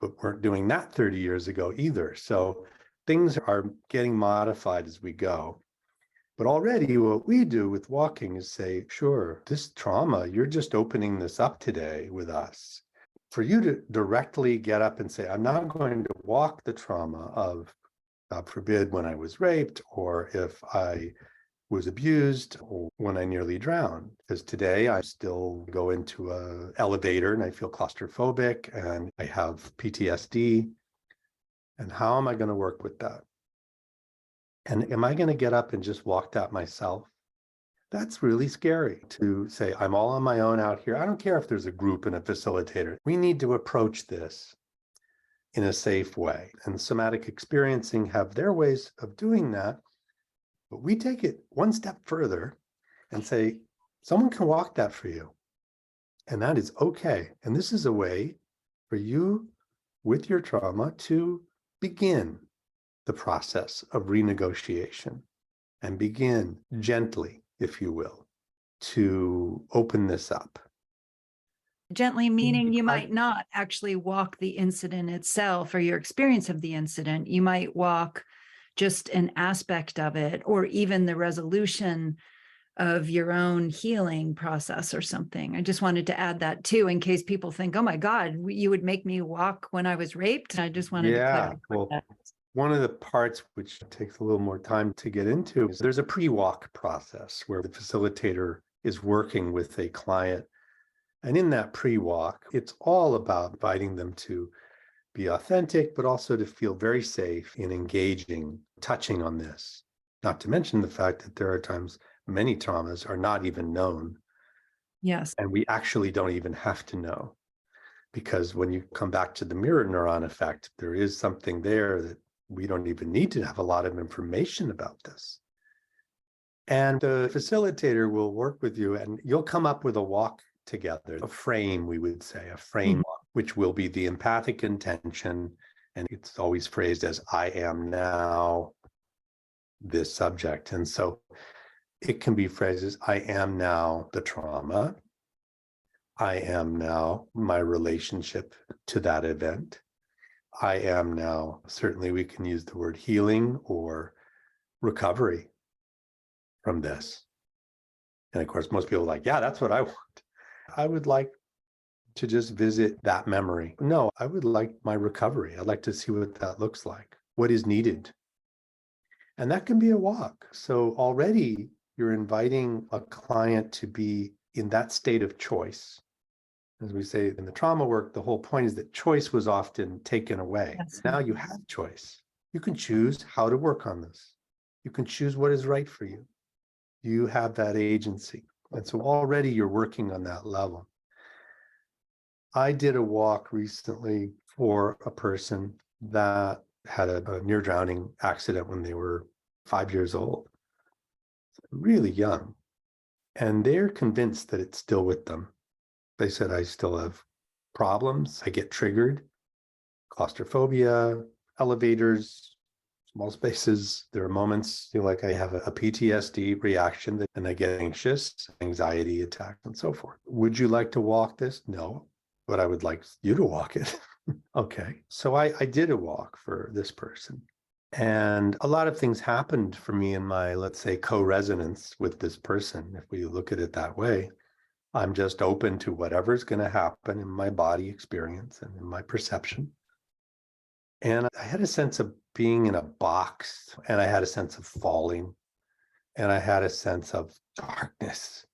but weren't doing that 30 years ago either. So things are getting modified as we go. But already what we do with walking is say, sure, this trauma, you're just opening this up today with us. For you to directly get up and say, I'm not going to walk the trauma of, God forbid, when I was raped, or if I was abused, or when I nearly drowned. Because today I still go into an elevator and I feel claustrophobic and I have PTSD. And how am I going to work with that? And am I going to get up and just walk that myself? That's really scary to say, I'm all on my own out here. I don't care if there's a group and a facilitator. We need to approach this in a safe way. And somatic experiencing have their ways of doing that. But we take it one step further and say, someone can walk that for you. And that is okay. And this is a way for you with your trauma to begin the process of renegotiation and begin gently, if you will, to open this up. Gently meaning you might not actually walk the incident itself or your experience of the incident. You might walk just an aspect of it, or even the resolution of your own healing process or something. I just wanted to add that too, in case people think, oh my God, you would make me walk when I was raped. I just wanted to clarify that. One of the parts which takes a little more time to get into is there's a pre-walk process where the facilitator is working with a client. And in that pre-walk, it's all about inviting them to be authentic, but also to feel very safe in engaging, touching on this. Not to mention the fact that there are times many traumas are not even known. Yes. And we actually don't even have to know. Because when you come back to the mirror neuron effect, there is something there that we don't even need to have a lot of information about this. And the facilitator will work with you and you'll come up with a walk together, a frame, we would say, a frame, which will be the empathic intention. And it's always phrased as, I am now this subject. And so it can be phrased as, I am now the trauma. I am now my relationship to that event. I am now, certainly we can use the word healing or recovery from this. And of course, most people are like, yeah, that's what I want. I would like to just visit that memory. No, I would like my recovery. I'd like to see what that looks like, what is needed. And that can be a walk. So already you're inviting a client to be in that state of choice. As we say in the trauma work, the whole point is that choice was often taken away. Yes. Now you have choice. You can choose how to work on this. You can choose what is right for you. You have that agency. And so already you're working on that level. I did a walk recently for a person that had a near drowning accident when they were 5 years old, really young. And they're convinced that it's still with them. They said, I still have problems. I get triggered, claustrophobia, elevators, small spaces. There are moments feel like I have a PTSD reaction and I get anxious, anxiety attacks, and so forth. Would you like to walk this? No, but I would like you to walk it. Okay. So I did a walk for this person. And a lot of things happened for me in my, let's say, co-resonance with this person, if we look at it that way. I'm just open to whatever's going to happen in my body experience and in my perception. And I had a sense of being in a box, and I had a sense of falling, and I had a sense of darkness,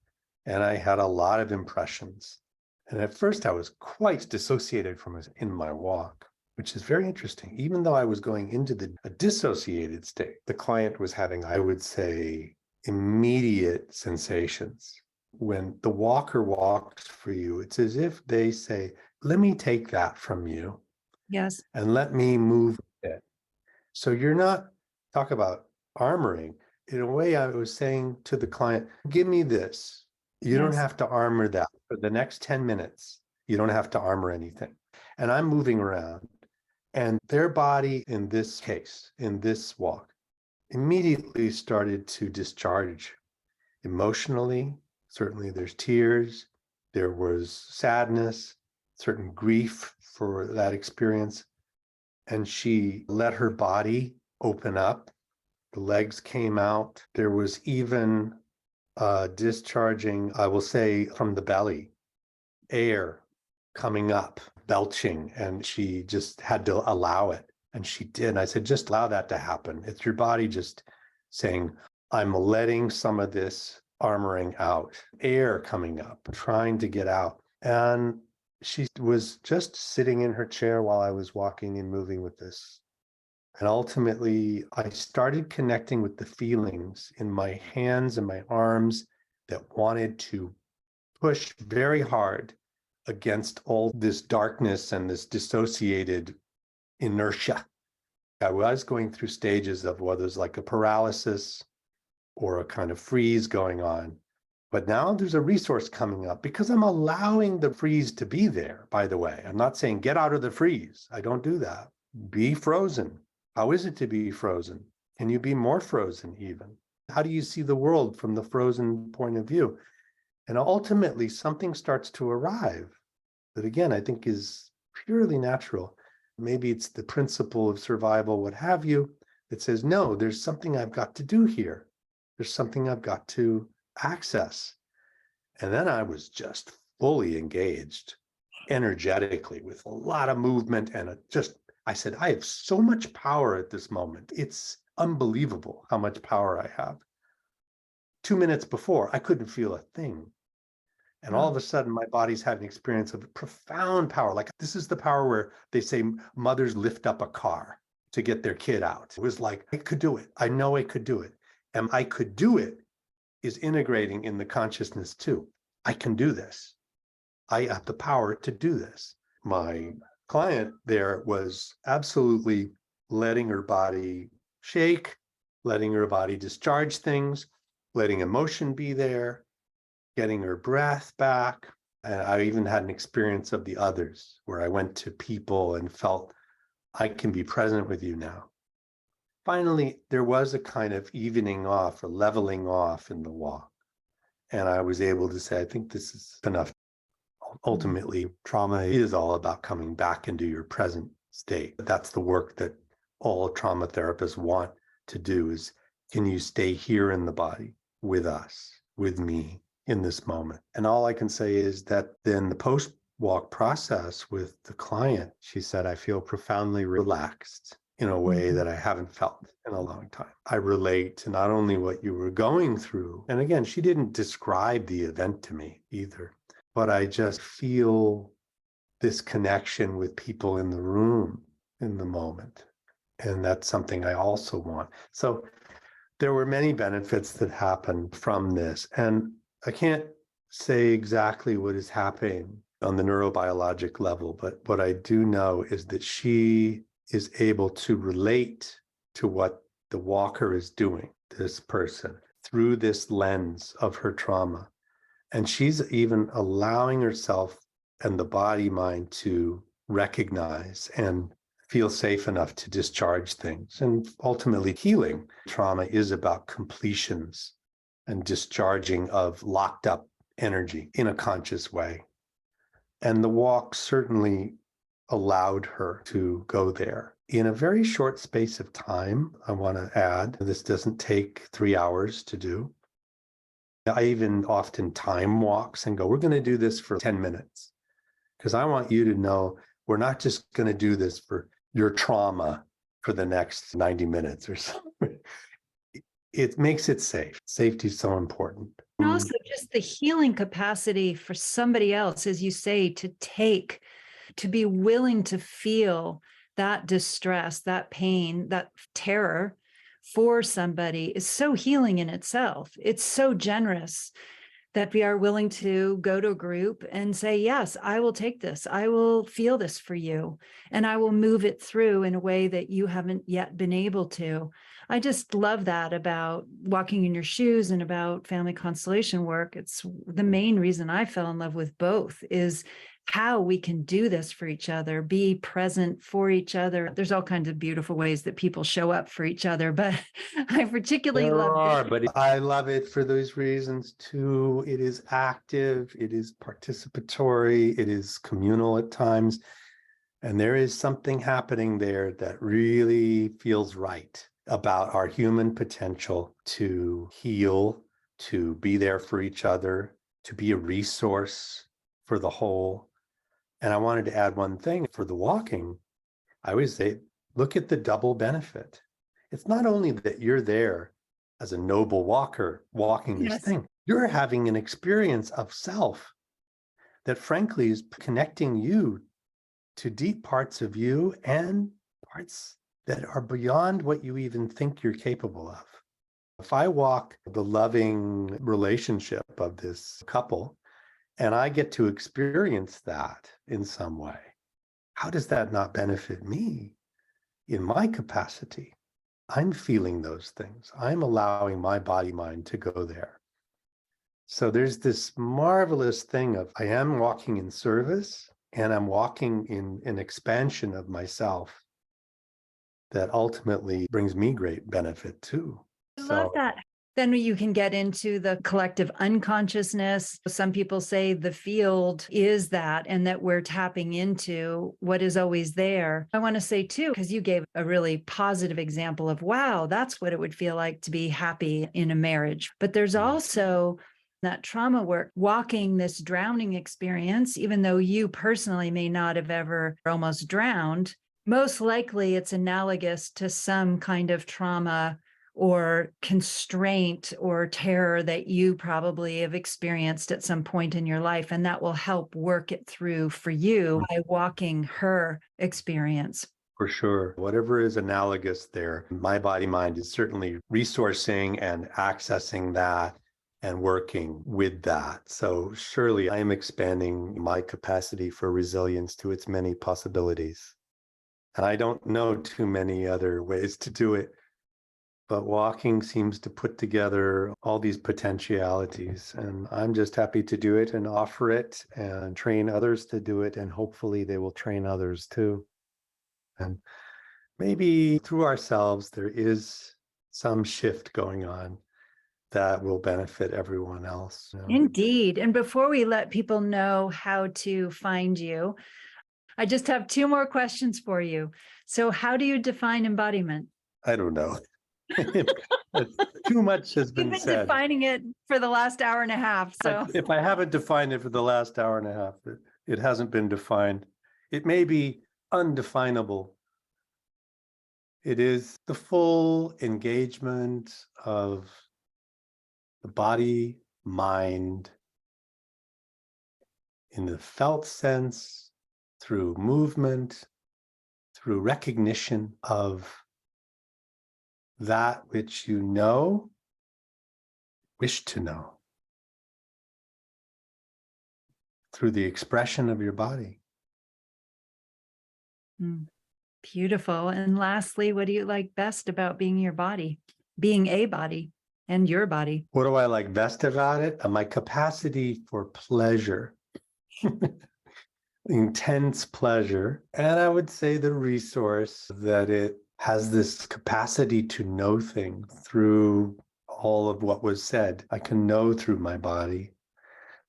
and I had a lot of impressions. And at first I was quite dissociated from it in my walk, which is very interesting. Even though I was going into a dissociated state, the client was having, I would say, immediate sensations. When the walker walks for you, it's as if they say, let me take that from you. Yes. And let me move it. So you're not, talk about armoring. In a way, I was saying to the client, give me this. You don't have to armor that for the next 10 minutes. You don't have to armor anything. And I'm moving around. And their body, in this case, in this walk, immediately started to discharge emotionally. Certainly there's tears. There was sadness, certain grief for that experience. And she let her body open up. The legs came out. There was even discharging, I will say, from the belly, air coming up, belching, and she just had to allow it. And she did. And I said, just allow that to happen. It's your body just saying, I'm letting some of this armoring out, air coming up, trying to get out. And she was just sitting in her chair while I was walking and moving with this. And ultimately, I started connecting with the feelings in my hands and my arms that wanted to push very hard against all this darkness and this dissociated inertia. I was going through stages of what was like a paralysis, or a kind of freeze going on. But now there's a resource coming up because I'm allowing the freeze to be there, by the way. I'm not saying get out of the freeze. I don't do that. Be frozen. How is it to be frozen? Can you be more frozen even? How do you see the world from the frozen point of view? And ultimately, something starts to arrive that, again, I think is purely natural. Maybe it's the principle of survival, what have you, that says, no, there's something I've got to do here. There's something I've got to access. And then I was just fully engaged energetically with a lot of movement and I said, I have so much power at this moment. It's unbelievable how much power I have. 2 minutes before, I couldn't feel a thing. And all of a sudden, my body's having an experience of profound power. Like this is the power where they say mothers lift up a car to get their kid out. It was like, I could do it. I know I could do it. And I could do it is integrating in the consciousness too. I can do this. I have the power to do this. My client there was absolutely letting her body shake, letting her body discharge things, letting emotion be there, getting her breath back. And I even had an experience of the others where I went to people and felt I can be present with you now. Finally, there was a kind of evening off or leveling off in the walk. And I was able to say, I think this is enough. Ultimately, trauma is all about coming back into your present state. That's the work that all trauma therapists want to do is, can you stay here in the body with us, with me in this moment? And all I can say is that then the post-walk process with the client, she said, I feel profoundly relaxed in a way that I haven't felt in a long time. I relate to not only what you were going through, and again, she didn't describe the event to me either, but I just feel this connection with people in the room in the moment. And that's something I also want. So there were many benefits that happened from this. And I can't say exactly what is happening on the neurobiologic level, but what I do know is that she is able to relate to what the walker is doing, this person, through this lens of her trauma. And she's even allowing herself and the body mind to recognize and feel safe enough to discharge things. And ultimately, healing trauma is about completions and discharging of locked up energy in a conscious way. And the walk certainly allowed her to go there in a very short space of time. I want to add, this doesn't take 3 hours to do. I even often time walks and go, we're going to do this for 10 minutes because I want you to know we're not just going to do this for your trauma for the next 90 minutes or something. It makes it safe. Safety is so important. And also just the healing capacity for somebody else, as you say, to be willing to feel that distress, that pain, that terror for somebody is so healing in itself. It's so generous that we are willing to go to a group and say, yes, I will take this. I will feel this for you. And I will move it through in a way that you haven't yet been able to. I just love that about walking in your shoes and about family constellation work. It's the main reason I fell in love with both is how we can do this for each other, be present for each other. There's all kinds of beautiful ways that people show up for each other, but I particularly love it. But I love it for those reasons too. It is active, it is participatory, it is communal at times. And there is something happening there that really feels right about our human potential to heal, to be there for each other, to be a resource for the whole. And I wanted to add one thing for the walking. I always say, look at the double benefit. It's not only that you're there as a noble walker walking this thing, you're having an experience of self that frankly is connecting you to deep parts of you and parts that are beyond what you even think you're capable of. If I walk the loving relationship of this couple and I get to experience that in some way, how does that not benefit me in my capacity I'm feeling those things. I'm allowing my body mind to go there. So there's this marvelous thing of I am walking in service and I'm walking in an expansion of myself that ultimately brings me great benefit too. I love that. Then you can get into the collective unconsciousness. Some people say the field is that, and that we're tapping into what is always there. I want to say too, because you gave a really positive example of, wow, that's what it would feel like to be happy in a marriage. But there's also that trauma work, walking this drowning experience, even though you personally may not have ever almost drowned, most likely it's analogous to some kind of trauma or constraint or terror that you probably have experienced at some point in your life. And that will help work it through for you by walking her experience. For sure. Whatever is analogous there, my body mind is certainly resourcing and accessing that and working with that. So surely I am expanding my capacity for resilience to its many possibilities. And I don't know too many other ways to do it. But walking seems to put together all these potentialities. And I'm just happy to do it and offer it and train others to do it. And hopefully they will train others too. And maybe through ourselves, there is some shift going on that will benefit everyone else. Indeed. And before we let people know how to find you, I just have two more questions for you. So how do you define embodiment? I don't know. Too much has been said. You've been defining it for the last hour and a half. So if I haven't defined it for the last hour and a half, it hasn't been defined. It may be undefinable. It is the full engagement of the body, mind, in the felt sense, through movement, through recognition of that which you know, wish to know, through the expression of your body. Beautiful. And lastly, what do you like best about being your body, being a body and your body? What do I like best about it? My capacity for pleasure, intense pleasure. And I would say the resource that it has this capacity to know things through all of what was said. I can know through my body.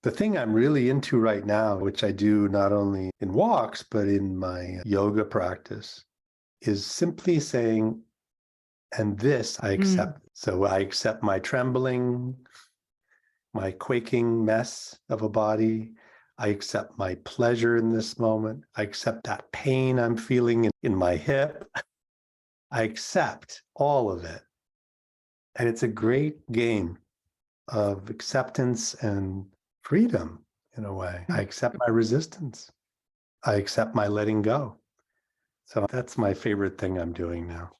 The thing I'm really into right now, which I do not only in walks, but in my yoga practice, is simply saying, and this I accept. So I accept my trembling, my quaking mess of a body. I accept my pleasure in this moment. I accept that pain I'm feeling in my hip. I accept all of it. And it's a great game of acceptance and freedom in a way. I accept my resistance. I accept my letting go. So that's my favorite thing I'm doing now.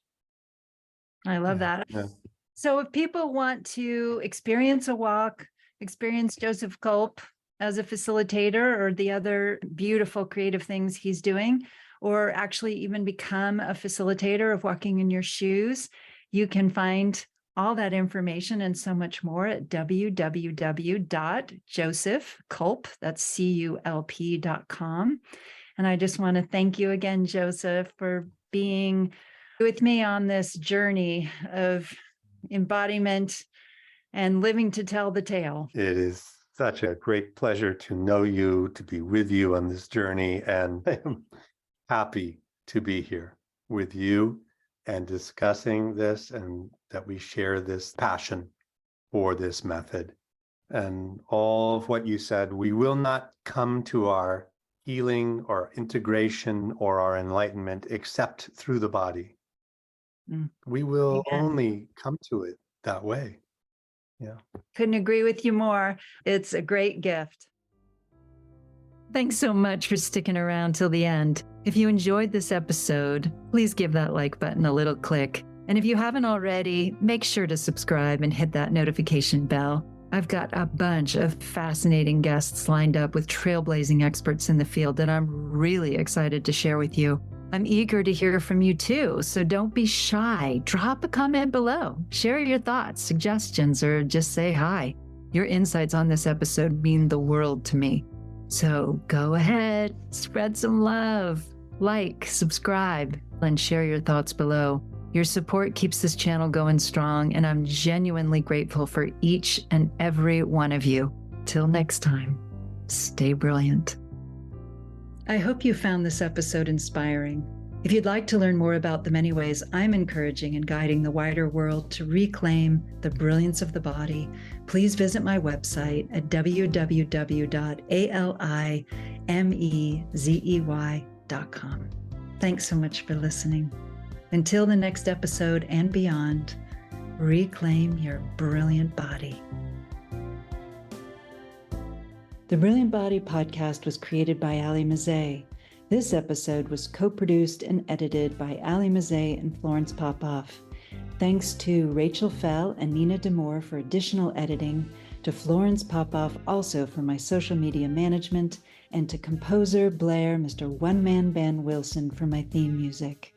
I love that. Yeah. So if people want to experience a walk, experience Joseph CULP as a facilitator or the other beautiful creative things he's doing, or actually even become a facilitator of walking in your shoes, you can find all that information and so much more at www.josephculp, that's CULP.com. And I just want to thank you again, Joseph, for being with me on this journey of embodiment and living to tell the tale. It is such a great pleasure to know you, to be with you on this journey, and I'm happy to be here with you and discussing this, and that we share this passion for this method. And all of what you said, we will not come to our healing or integration or our enlightenment except through the body. We will only come to it that way. Yeah. Couldn't agree with you more. It's a great gift. Thanks so much for sticking around till the end. If you enjoyed this episode, please give that like button a little click. And if you haven't already, make sure to subscribe and hit that notification bell. I've got a bunch of fascinating guests lined up with trailblazing experts in the field that I'm really excited to share with you. I'm eager to hear from you too, so don't be shy. Drop a comment below. Share your thoughts, suggestions, or just say hi. Your insights on this episode mean the world to me. So go ahead, spread some love. Like, subscribe, and share your thoughts below. Your support keeps this channel going strong, and I'm genuinely grateful for each and every one of you. Till next time, stay brilliant. I hope you found this episode inspiring. If you'd like to learn more about the many ways I'm encouraging and guiding the wider world to reclaim the brilliance of the body, please visit my website at www.alimezey.com. Thanks so much for listening. Until the next episode and beyond, reclaim your brilliant body. The Brilliant Body podcast was created by Ali Mezey. This episode was co-produced and edited by Ali Mezey and Florence Popoff. Thanks to Rachel Fell and Nina Demore for additional editing, to Florence Popoff also for my social media management, and to composer Blair, Mr. One Man Band Wilson for my theme music.